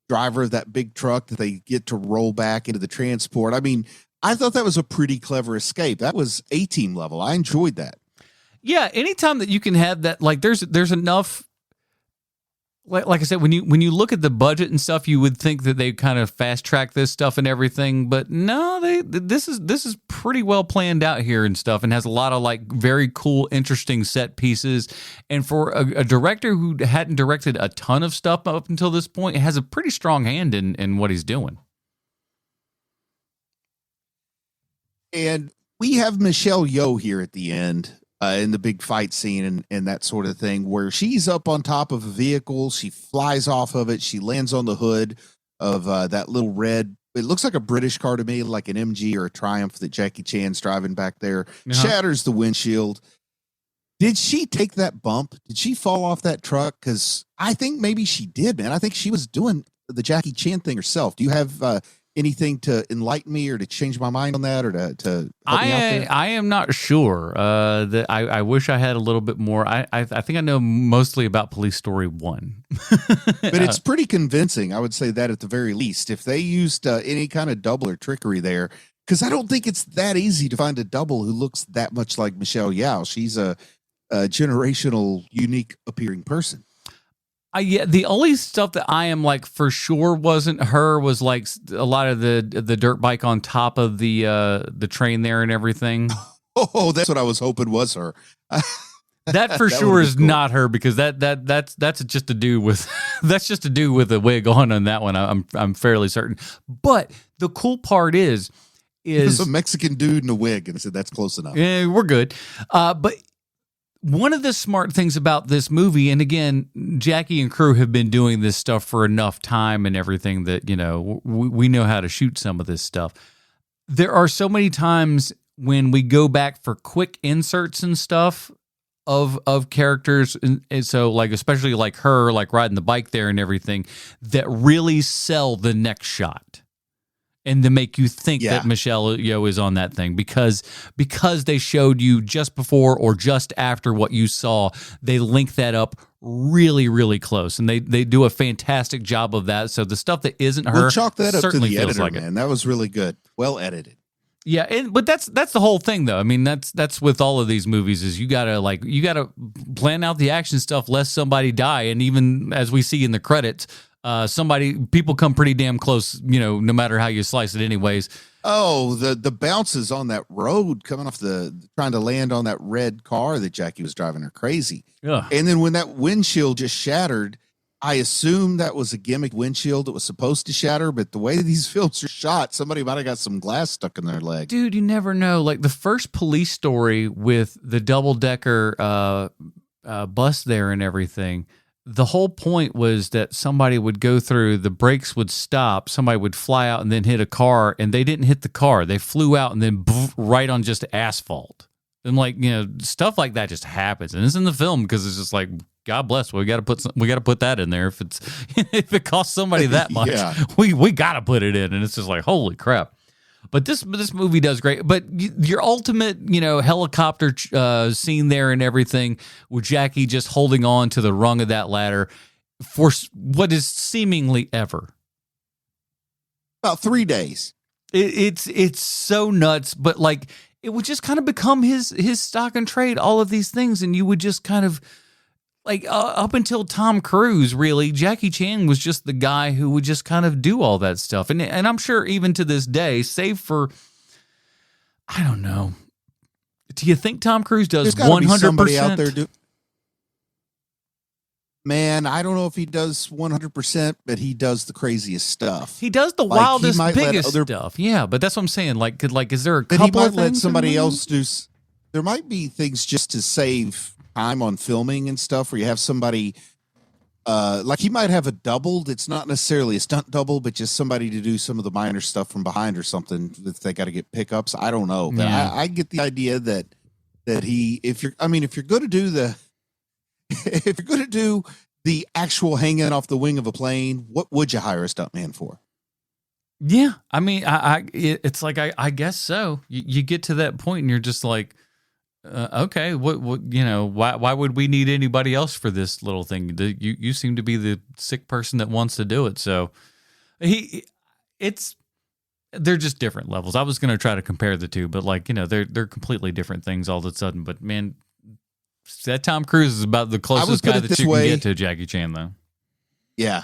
driver of that big truck that they get to roll back into the transport. I mean, I thought that was a pretty clever escape. That was A-team level. I enjoyed that. Yeah, anytime that you can have that, like there's enough. Like I said, when you look at the budget and stuff, you would think that they kind of fast track this stuff and everything, but no, this is pretty well planned out here and stuff, and has a lot of like very cool, interesting set pieces. And for a director who hadn't directed a ton of stuff up until this point, has a pretty strong hand in what he's doing. And we have Michelle Yeoh here at the end. In the big fight scene and that sort of thing, where she's up on top of a vehicle, she flies off of it, she lands on the hood of that little red, it looks like a British car to me, like an MG or a Triumph that Jackie Chan's driving back there, shatters the windshield. Did she take that bump? Did she fall off that truck? Because I think maybe she did, man. I think she was doing the Jackie Chan thing herself. Do you have anything to enlighten me or to change my mind on that, or to help me out there? I am not sure. That I wish I had a little bit more. I think I know mostly about Police Story 1. But it's pretty convincing. I would say that at the very least. If they used any kind of double or trickery there, because I don't think it's that easy to find a double who looks that much like Michelle Yeoh. She's a generational, unique appearing person. Yeah, the only stuff that I am like for sure wasn't her was like a lot of the dirt bike on top of the train there and everything. Oh, that's what I was hoping was her. That for sure is cool. Not her, because that's just a dude with that's just a dude with a wig on that one. I'm fairly certain. But the cool part is a Mexican dude in a wig, and I said that's close enough. Yeah, we're good. But one of the smart things about this movie, and again, Jackie and crew have been doing this stuff for enough time and everything that, you know, we know how to shoot some of this stuff. There are so many times when we go back for quick inserts and stuff of characters, and so like especially like her, like riding the bike there and everything, that really sell the next shot. And to make you think that Michelle Yeoh is on that thing, because they showed you just before or just after what you saw, they link that up really, really close, and they do a fantastic job of that. So the stuff that isn't her, we'll chalk that up to the editor, like man. That was really good, well edited. Yeah, but that's the whole thing, though. I mean, that's with all of these movies, is you gotta plan out the action stuff lest somebody die, and even as we see in the credits. People come pretty damn close, you know, no matter how you slice it anyways. Oh, the bounces on that road coming off trying to land on that red car that Jackie was driving are crazy. Yeah. And then when that windshield just shattered, I assume that was a gimmick windshield that was supposed to shatter, but the way these films are shot, somebody might have got some glass stuck in their leg. Dude, you never know. Like the first Police Story with the double-decker bus there and everything, the whole point was that somebody would go through, the brakes would stop, somebody would fly out and then hit a car, and they didn't hit the car. They flew out and then right on just asphalt. And like, you know, stuff like that just happens. And it's in the film because it's just like, God bless, we got to put that in there. If it costs somebody that much, we got to put it in. And it's just like, holy crap. But this movie does great. But your ultimate, you know, helicopter scene there and everything, with Jackie just holding on to the rung of that ladder for what is seemingly ever. About 3 days. It's so nuts. But like, it would just kind of become his stock and trade, all of these things, and you would just kind of like up until Tom Cruise, really, Jackie Chan was just the guy who would just kind of do all that stuff. And I'm sure even to this day, save for, I don't know. Do you think Tom Cruise does 100%? Somebody out there Man, I don't know if he does 100%, but he does the craziest stuff. He does the wildest, biggest stuff. Yeah, but that's what I'm saying. Like, is there a couple he might of things let somebody else do? There might be things just to save time on filming and stuff, where you have somebody like he might have a double that's not necessarily a stunt double, but just somebody to do some of the minor stuff from behind or something if they got to get pickups. I don't know, but I get the idea that if you're going to do if you're going to do the actual hanging off the wing of a plane, what would you hire a stuntman for? Yeah, I mean, it's like I guess so. You get to that point and you're just like, okay, what you know, why would we need anybody else for this little thing? You seem to be the sick person that wants to do it. So they're just different levels. I was going to try to compare the two, but like, they're completely different things all of a sudden. But man, that Tom Cruise is about the closest guy that you can get to Jackie Chan, though. Yeah.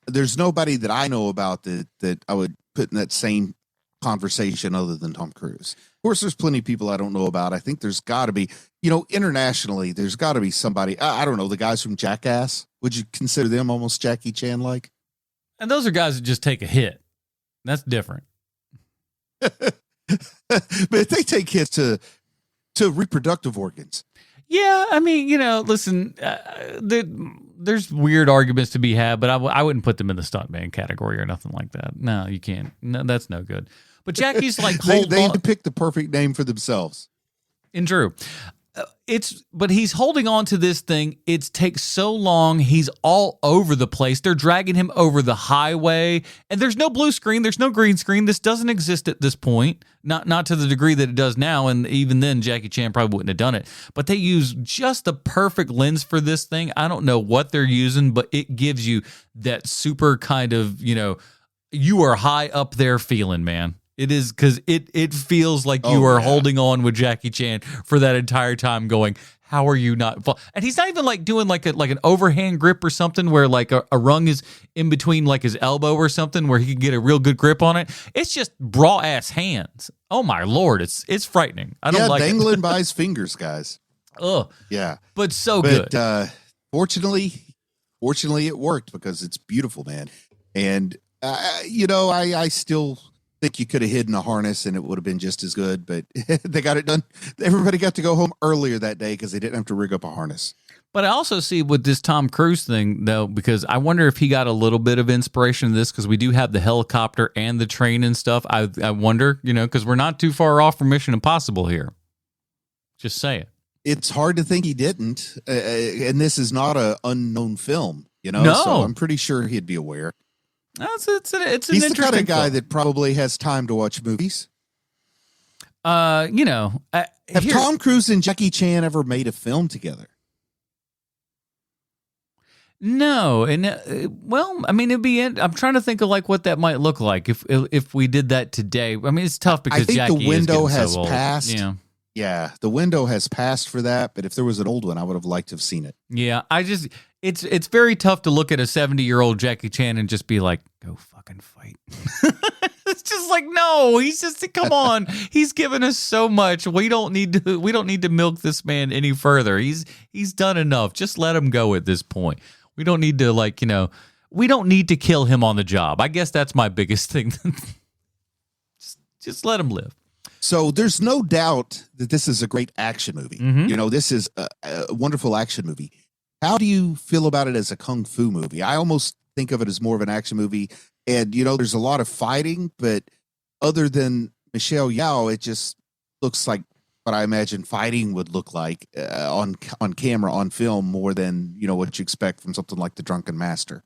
There's nobody that I know about that I would put in that same conversation other than Tom Cruise. Of course, there's plenty of people I don't know about. I think there's got to be, internationally, there's got to be somebody. I don't know, the guys from Jackass. Would you consider them almost Jackie Chan-like? And those are guys that just take a hit. That's different. But they take hits to reproductive organs. Yeah, I mean, listen, there's weird arguments to be had, but I wouldn't put them in the stuntman category or nothing like that. No, you can't. No, that's no good. But Jackie's like, they pick the perfect name for themselves. And Drew, but he's holding on to this thing. It takes so long. He's all over the place. They're dragging him over the highway, and there's no blue screen. There's no green screen. This doesn't exist at this point. Not to the degree that it does now. And even then, Jackie Chan probably wouldn't have done it. But they use just the perfect lens for this thing. I don't know what they're using, but it gives you that super kind of, you are high up there feeling, man. It is, because it feels like you are holding on with Jackie Chan for that entire time going, how are you not? And he's not even like doing like an overhand grip or something where like a rung is in between like his elbow or something where he can get a real good grip on it. It's just raw ass hands. Oh my Lord. It's frightening. I don't like dangling by his fingers, guys. Oh yeah. But good. Fortunately it worked because it's beautiful, man. And, I still think you could have hidden a harness and it would have been just as good, but they got it done. Everybody got to go home earlier that day because they didn't have to rig up a harness. But I also see with this Tom Cruise thing, though, because I wonder if he got a little bit of inspiration in this, because we do have the helicopter and the train and stuff. I wonder, because we're not too far off from Mission Impossible here. Just say it. It's hard to think he didn't. And this is not an unknown film, No. So I'm pretty sure he'd be aware. It's an He's the kind of guy film that probably has time to watch movies. Have Tom Cruise and Jackie Chan ever made a film together? No, and it'd be. I'm trying to think of like what that might look like if we did that today. I mean, it's tough because I think Jackie the window has so passed. Yeah. Yeah, the window has passed for that, but if there was an old one, I would have liked to have seen it. Yeah, it's very tough to look at a 70-year-old Jackie Chan and just be like, go fucking fight. It's just like, no, he's just, come on. He's given us so much. We don't need to milk this man any further. He's done enough. Just let him go at this point. We don't need to we don't need to kill him on the job. I guess that's my biggest thing. just let him live. So there's no doubt that this is a great action movie. Mm-hmm. This is a wonderful action movie. How do you feel about it as a kung fu movie? I almost think of it as more of an action movie. And, there's a lot of fighting, but other than Michelle Yeoh, it just looks like what I imagine fighting would look like on camera, on film, more than, what you expect from something like The Drunken Master.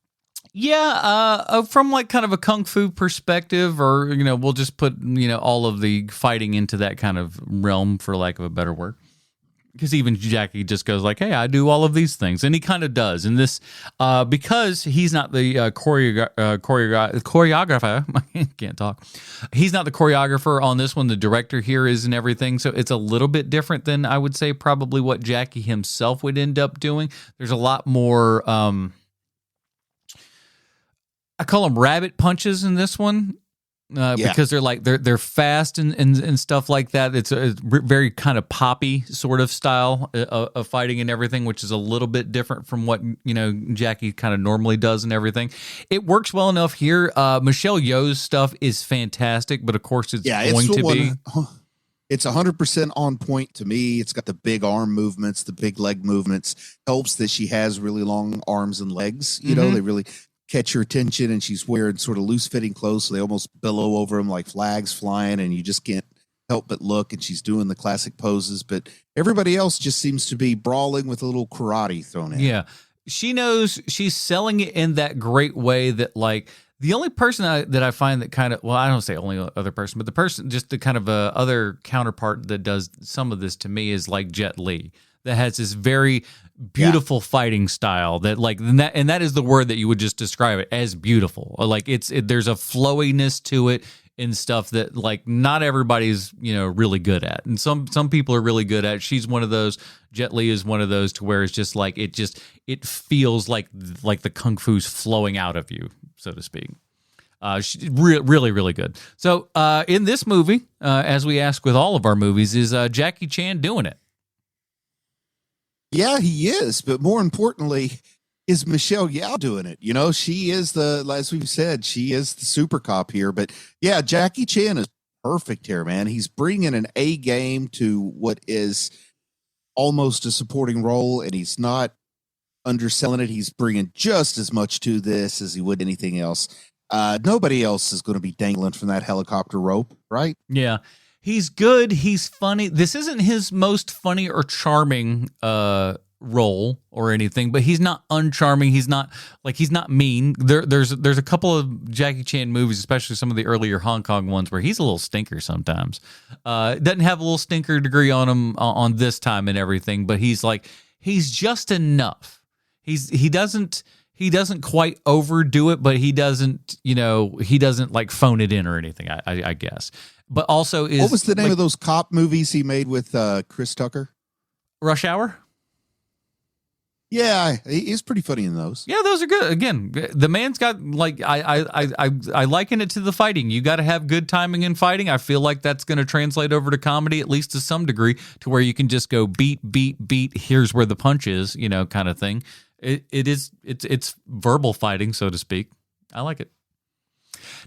Yeah, from like kind of a kung fu perspective, or, we'll just put, all of the fighting into that kind of realm, for lack of a better word. Because even Jackie just goes like, hey, I do all of these things. And he kind of does. And this, because he's not the choreographer, I can't talk. He's not the choreographer on this one. The director here is and everything. So it's a little bit different than I would say probably what Jackie himself would end up doing. There's a lot more, I call them rabbit punches in this one. Because they're fast and stuff like that. It's a very kind of poppy sort of style of fighting and everything, which is a little bit different from what Jackie kind of normally does and everything. It works well enough here. Michelle Yeoh's stuff is fantastic, but of course it's going to be. It's 100% on point to me. It's got the big arm movements, the big leg movements. Helps that she has really long arms and legs. They really catch your attention, and she's wearing sort of loose fitting clothes, so they almost billow over them like flags flying, and you just can't help but look. And she's doing the classic poses, but everybody else just seems to be brawling with a little karate thrown in. Yeah, she knows she's selling it in that great way that like the only person that I find that kind of, well, I don't say only other person, but the person, just the kind of other counterpart that does some of this to me is like Jet Li, that has this very beautiful fighting style that like, and that is the word that you would just describe it as beautiful. Like there's a flowiness to it. in stuff that like not everybody's, really good at. And some people are really good at. She's one of those. Jet Li is one of those to where it's just like it feels like the kung fu's flowing out of you, so to speak. She's really, really good. So in this movie, as we ask with all of our movies, is Jackie Chan doing it? Yeah, he is. But more importantly, is Michelle Yeoh doing it? She is as we've said, she is the super cop here. But yeah, Jackie Chan is perfect here, man. He's bringing an A game to what is almost a supporting role, and he's not underselling it. He's bringing just as much to this as he would anything else. Nobody else is going to be dangling from that helicopter rope, right? Yeah. He's good. He's funny. This isn't his most funny or charming role or anything, but he's not uncharming. He's not mean. There's a couple of Jackie Chan movies, especially some of the earlier Hong Kong ones, where he's a little stinker sometimes. Doesn't have a little stinker degree on him on this time and everything, but he's just enough. He doesn't quite overdo it, but he doesn't like phone it in or anything, I guess. But also what was the name of those cop movies he made with Chris Tucker? Rush Hour? Yeah, he's pretty funny in those. Yeah, those are good. Again, the man's got I liken it to the fighting. You got to have good timing in fighting. I feel like that's going to translate over to comedy, at least to some degree, to where you can just go beat. Here's where the punch is, kind of thing. It's verbal fighting, so to speak. I like it.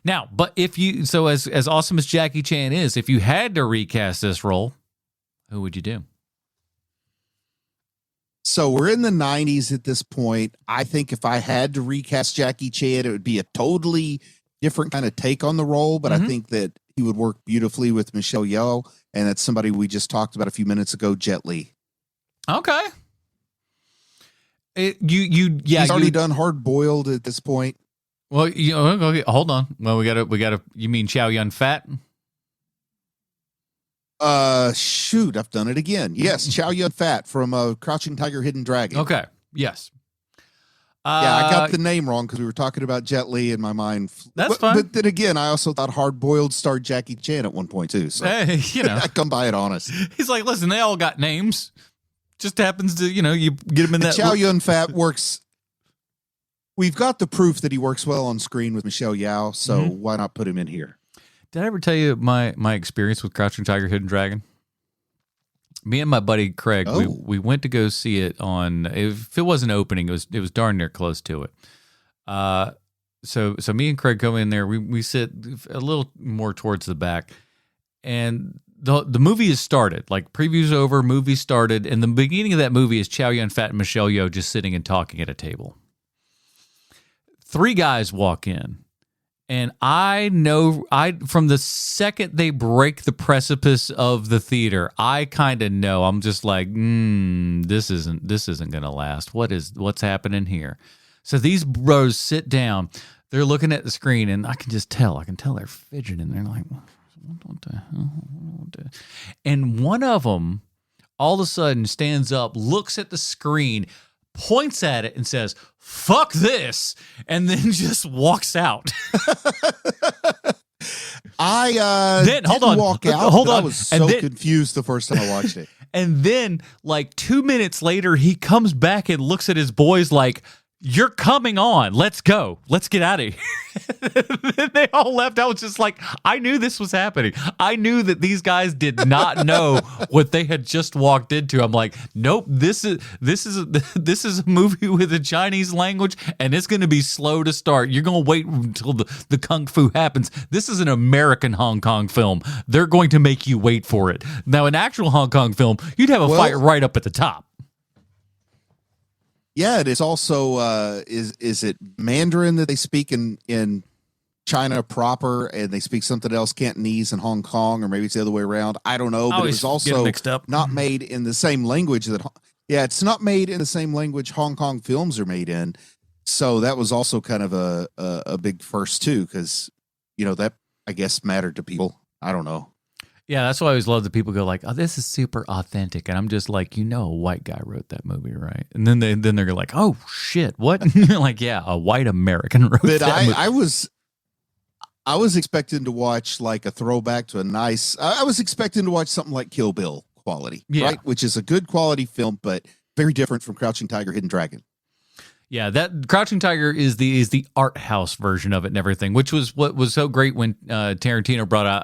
Now, but as awesome as Jackie Chan is, if you had to recast this role, who would you do? So we're in the 90s at this point. I think if I had to recast Jackie Chan, it would be a totally different kind of take on the role, but I think that he would work beautifully with Michelle Yeoh, and that's somebody we just talked about a few minutes ago, Jet Li. Okay. He's already done Hard Boiled at this point. Well, okay, hold on. Well, we gotta. You mean Chow Yun Fat? Shoot, I've done it again. Yes, Chow Yun Fat from Crouching Tiger, Hidden Dragon. Okay, yes. Yeah, I got the name wrong because we were talking about Jet Li in my mind. That's fine. But then again, I also thought Hard Boiled starred Jackie Chan at one point too. So hey, I come by it honest. He's like, listen, they all got names. Just happens to, you get him in that. Chow Yun Fat works. We've got the proof that he works well on screen with Michelle Yeoh, so why not put him in here? Did I ever tell you my experience with Crouching Tiger, Hidden Dragon? Me and my buddy Craig, we went to go see it on. If it wasn't opening, it was darn near close to it. So me and Craig go in there. We sit a little more towards the back, and the movie has started. Like preview's over, movie started, and the beginning of that movie is Chow Yun Fat and Michelle Yeoh just sitting and talking at a table. 3 guys walk in, and I know from the second they break the precipice of the theater, I kind of know. I'm just like, this isn't gonna last. What's happening here? So these bros sit down. They're looking at the screen, and I can tell they're fidgeting. They're like, what the hell? And one of them all of a sudden stands up, looks at the screen, points at it, and says, "Fuck this," and then just walks out. I hold on, walk out. Hold on. I was so confused the first time I watched it. And then, like 2 minutes later, he comes back and looks at his boys like, "You're coming on. Let's go. Let's get out of here." Then they all left. I was just like, I knew this was happening. I knew that these guys did not know what they had just walked into. I'm like, nope. This is a movie with a Chinese language, and it's going to be slow to start. You're going to wait until the kung fu happens. This is an American Hong Kong film. They're going to make you wait for it. Now, an actual Hong Kong film, you'd have a fight right up at the top. Yeah, it is also is it Mandarin that they speak in China proper, and they speak something else, Cantonese in Hong Kong, or maybe it's the other way around. I don't know, but it was also mixed up. Not made in the same language that. Yeah, it's not made in the same language Hong Kong films are made in. So that was also kind of a big first too, because that I guess mattered to people. I don't know. Yeah, that's why I always love that people go like, "Oh, this is super authentic," and I'm just like, a white guy wrote that movie, right? And then they're like, "Oh shit, what?" And you're like, "Yeah, a white American wrote that movie." I was expecting to watch like a throwback to a nice. I was expecting to watch something like Kill Bill quality, right? Which is a good quality film, but very different from Crouching Tiger, Hidden Dragon. Yeah, that Crouching Tiger is the art house version of it and everything, which was what was so great when Tarantino brought out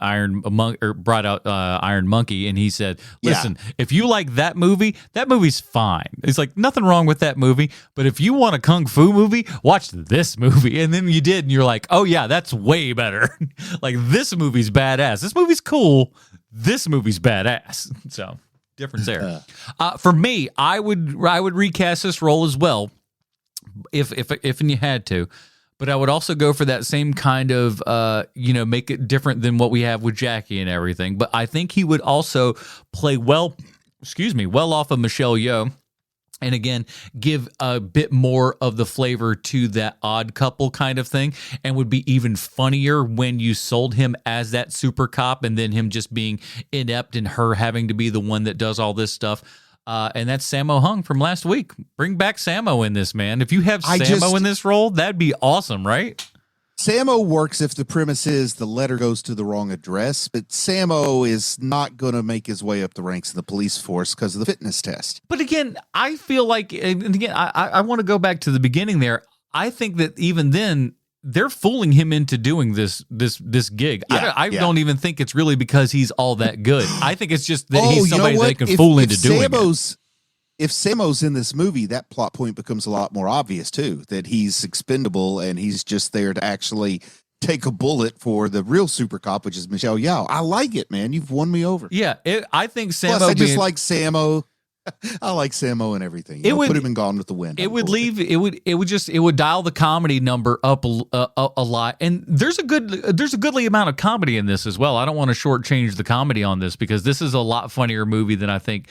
Iron Monkey, and he said, "Listen, if you like that movie's fine. It's like nothing wrong with that movie, but if you want a kung fu movie, watch this movie." And then you did, and you're like, "Oh yeah, that's way better. Like this movie's badass. This movie's cool. This movie's badass." So difference there. For me, I would recast this role as well. If you had to, but I would also go for that same kind of make it different than what we have with Jackie and everything. But I think he would also play well off of Michelle Yeoh, and again give a bit more of the flavor to that odd couple kind of thing, and would be even funnier when you sold him as that super cop, and then him just being inept and her having to be the one that does all this stuff. And that's Sammo Hung from last week. Bring back Sammo in this, man. If you have Sammo in this role, that'd be awesome, right? Sammo works if the premise is the letter goes to the wrong address, but Sammo is not going to make his way up the ranks of the police force because of the fitness test. But again, I feel like, and again, I want to go back to the beginning there. I think that even then, they're fooling him into doing this gig. I don't even think it's really because he's all that good. I think it's just that he's somebody they can fool into doing it. If Sammo's in this movie, that plot point becomes a lot more obvious too, that he's expendable and he's just there to actually take a bullet for the real super cop, which is Michelle Yeoh. I like it, man. You've won me over. Yeah, I think Sammo. Plus, I just like Sammo. I like Sammo and everything. Put him in Gone with the Wind. It would dial the comedy number up a lot. And there's a goodly amount of comedy in this as well. I don't want to shortchange the comedy on this because this is a lot funnier movie than I think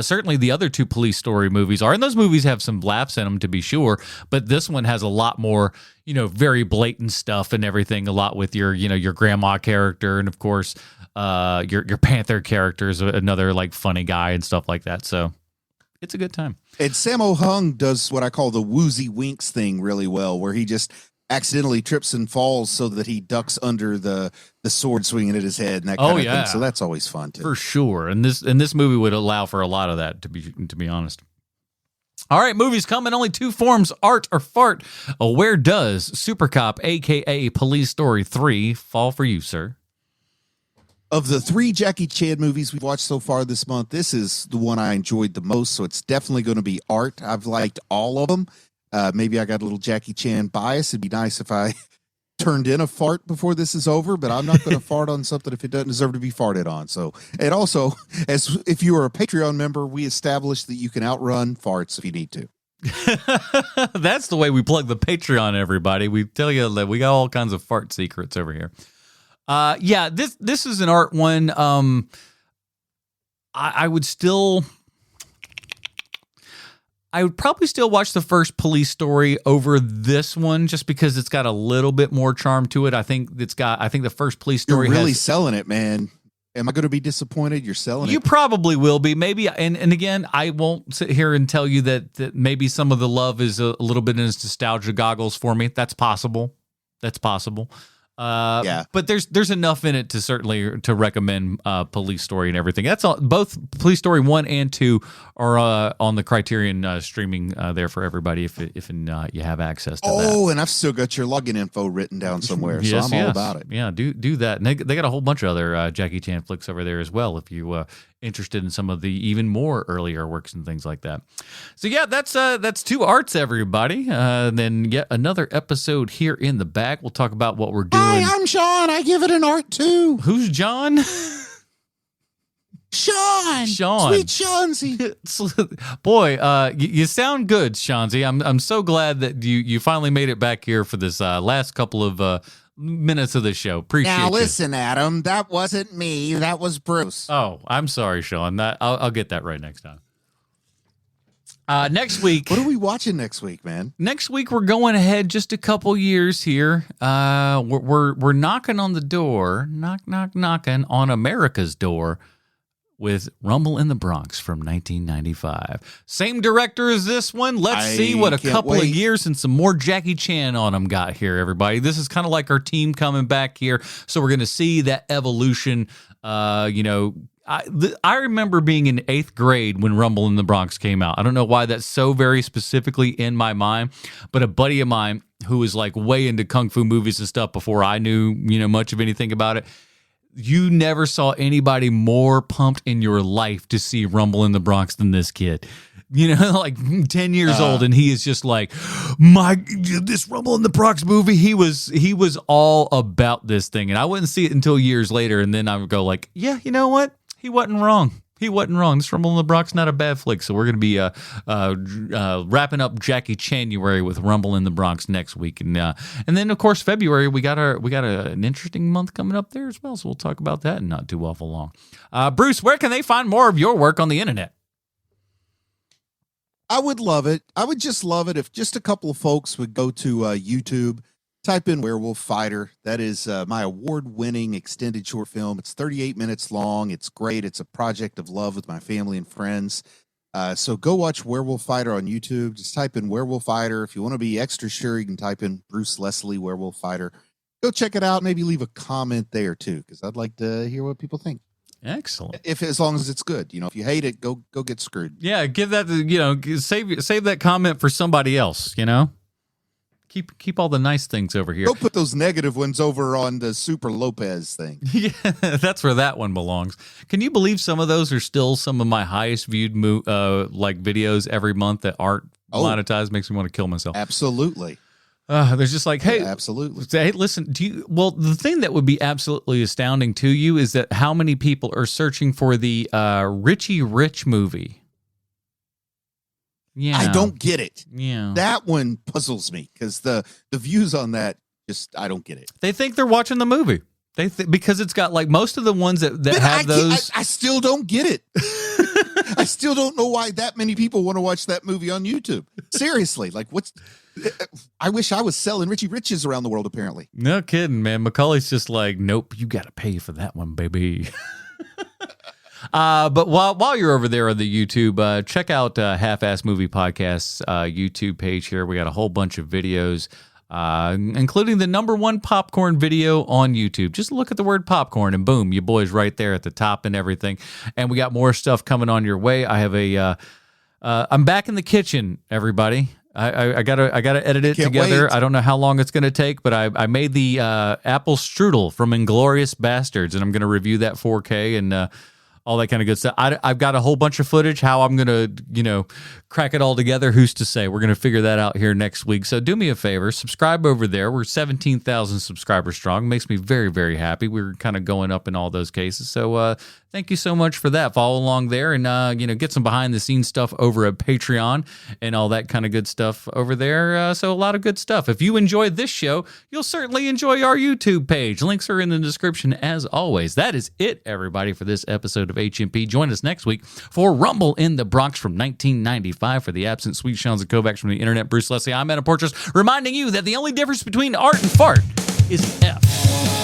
certainly the other two Police Story movies are. And those movies have some laughs in them, to be sure, but this one has a lot more, very blatant stuff and everything, a lot with your grandma character, and of course your Panther character is another like funny guy and stuff like that. So it's a good time. And Sammo Hung does what I call the woozy winks thing really well, where he just accidentally trips and falls so that he ducks under the sword swinging at his head and that kind of thing. So that's always fun too. For sure. And this movie would allow for a lot of that, to be honest. All right, movies coming, only two forms, art or fart. Where does Supercop, a.k.a. Police Story 3, fall for you, sir? Of the 3 Jackie Chan movies we've watched so far this month, this is the one I enjoyed the most, so it's definitely going to be art. I've liked all of them. Maybe I got a little Jackie Chan bias. It'd be nice if I turned in a fart before this is over, but I'm not going to fart on something if it doesn't deserve to be farted on. So, and also, as if you are a Patreon member, we established that you can outrun farts if you need to. That's the way we plug the Patreon, everybody. We tell you that we got all kinds of fart secrets over here. This is an art one. I would probably still watch the first Police Story over this one, just because it's got a little bit more charm to it. I think the first Police Story. You're really selling it, man. Am I going to be disappointed? You're selling it. You probably will be, maybe. And again, I won't sit here and tell you that maybe some of the love is a little bit in its nostalgia goggles for me. That's possible. But there's enough in it to certainly to recommend Police Story and everything. That's all. Both Police Story 1 and 2 are on the Criterion streaming there for everybody if you have access to that. Oh, and I've still got your login info written down somewhere, so I'm all about it. Yeah, do that. And they got a whole bunch of other Jackie Chan flicks over there as well if you interested in some of the even more earlier works and things like that. So yeah, that's 2 arts, everybody. Then yet another episode here in the bag. We'll talk about what we're doing. Hi, I'm Sean. I give it an art too. Who's John? Sean. Sweet Seansy. Boy, you sound good, Seansy. I'm so glad that you finally made it back here for this last couple of minutes of the show. Appreciate it. Now listen, Adam, that wasn't me. That was Bruce. Oh, I'm sorry, Sean. I'll get that right next time. Next week. What are we watching next week, man? Next week we're going ahead just a couple years here. We're knocking on the door, knocking on America's door with Rumble in the Bronx from 1995. Same director as this one. Let's see what a couple of years and some more Jackie Chan on them got here, everybody. This is kind of like our team coming back here. So we're going to see that evolution. I remember being in 8th grade when Rumble in the Bronx came out. I don't know why that's so very specifically in my mind, but a buddy of mine who was like way into kung fu movies and stuff before I knew, much of anything about it. You never saw anybody more pumped in your life to see Rumble in the Bronx than this kid. Like 10 years old, and he is just like, this Rumble in the Bronx movie. He was all about this thing, and I wouldn't see it until years later, and then I would go like, yeah, you know what? He wasn't wrong. This Rumble in the Bronx, not a bad flick. So we're going to be wrapping up Jackie Chan-uary with Rumble in the Bronx next week, and then of course February we got an interesting month coming up there as well. So we'll talk about that in not too awful long. Bruce, where can they find more of your work on the internet? I would love it. I would just love it if just a couple of folks would go to YouTube. Type in Werewolf Fighter. That is my award-winning extended short film. It's 38 minutes long. It's great. It's a project of love with my family and friends. So go watch Werewolf Fighter on YouTube. Just type in Werewolf Fighter. If you want to be extra sure, you can type in Bruce Leslie Werewolf Fighter. Go check it out. Maybe leave a comment there too, because I'd like to hear what people think. Excellent. As long as it's good, if you hate it, go get screwed. Yeah, give that. Save that comment for somebody else. Keep all the nice things over here. Go put those negative ones over on the Super Lopez thing. Yeah, that's where that one belongs. Can you believe some of those are still some of my highest viewed videos every month that aren't monetized? Makes me want to kill myself. Absolutely. There's just like, hey, yeah, absolutely. Hey, listen, the thing that would be absolutely astounding to you is that how many people are searching for the Richie Rich movie. Yeah. I don't get it. Yeah. That one puzzles me because the views on that I don't get it. They think they're watching the movie. Because it's got like most of the ones that have those. I still don't get it. I still don't know why that many people want to watch that movie on YouTube. Seriously, like I wish I was selling Richie Riches around the world, apparently. No kidding, man. Macaulay's just like, nope, you got to pay for that one, baby. But while you're over there on the YouTube, check out Half-Ass Movie Podcast's YouTube page here. We got a whole bunch of videos, including the #1 popcorn video on YouTube. Just look at the word popcorn and boom, your boy's right there at the top and everything. And we got more stuff coming on your way. I have I'm back in the kitchen, everybody. I gotta edit it together. Wait. I don't know how long it's gonna take, but I made the apple strudel from Inglourious Bastards, and I'm gonna review that 4K and all that kind of good stuff. I've got a whole bunch of footage. How I'm going to, crack it all together, who's to say? We're going to figure that out here next week. So do me a favor, subscribe over there. We're 17,000 subscribers strong. Makes me very, very happy. We're kind of going up in all those cases. So thank you so much for that. Follow along there and, get some behind-the-scenes stuff over at Patreon and all that kind of good stuff over there. So a lot of good stuff. If you enjoyed this show, you'll certainly enjoy our YouTube page. Links are in the description as always. That is it, everybody, for this episode of HMP. Join us next week for Rumble in the Bronx from 1995. For the absent Sweet Seans and Kovacs from the internet, Bruce Leslie, I'm Anna Portress, reminding you that the only difference between art and fart is F.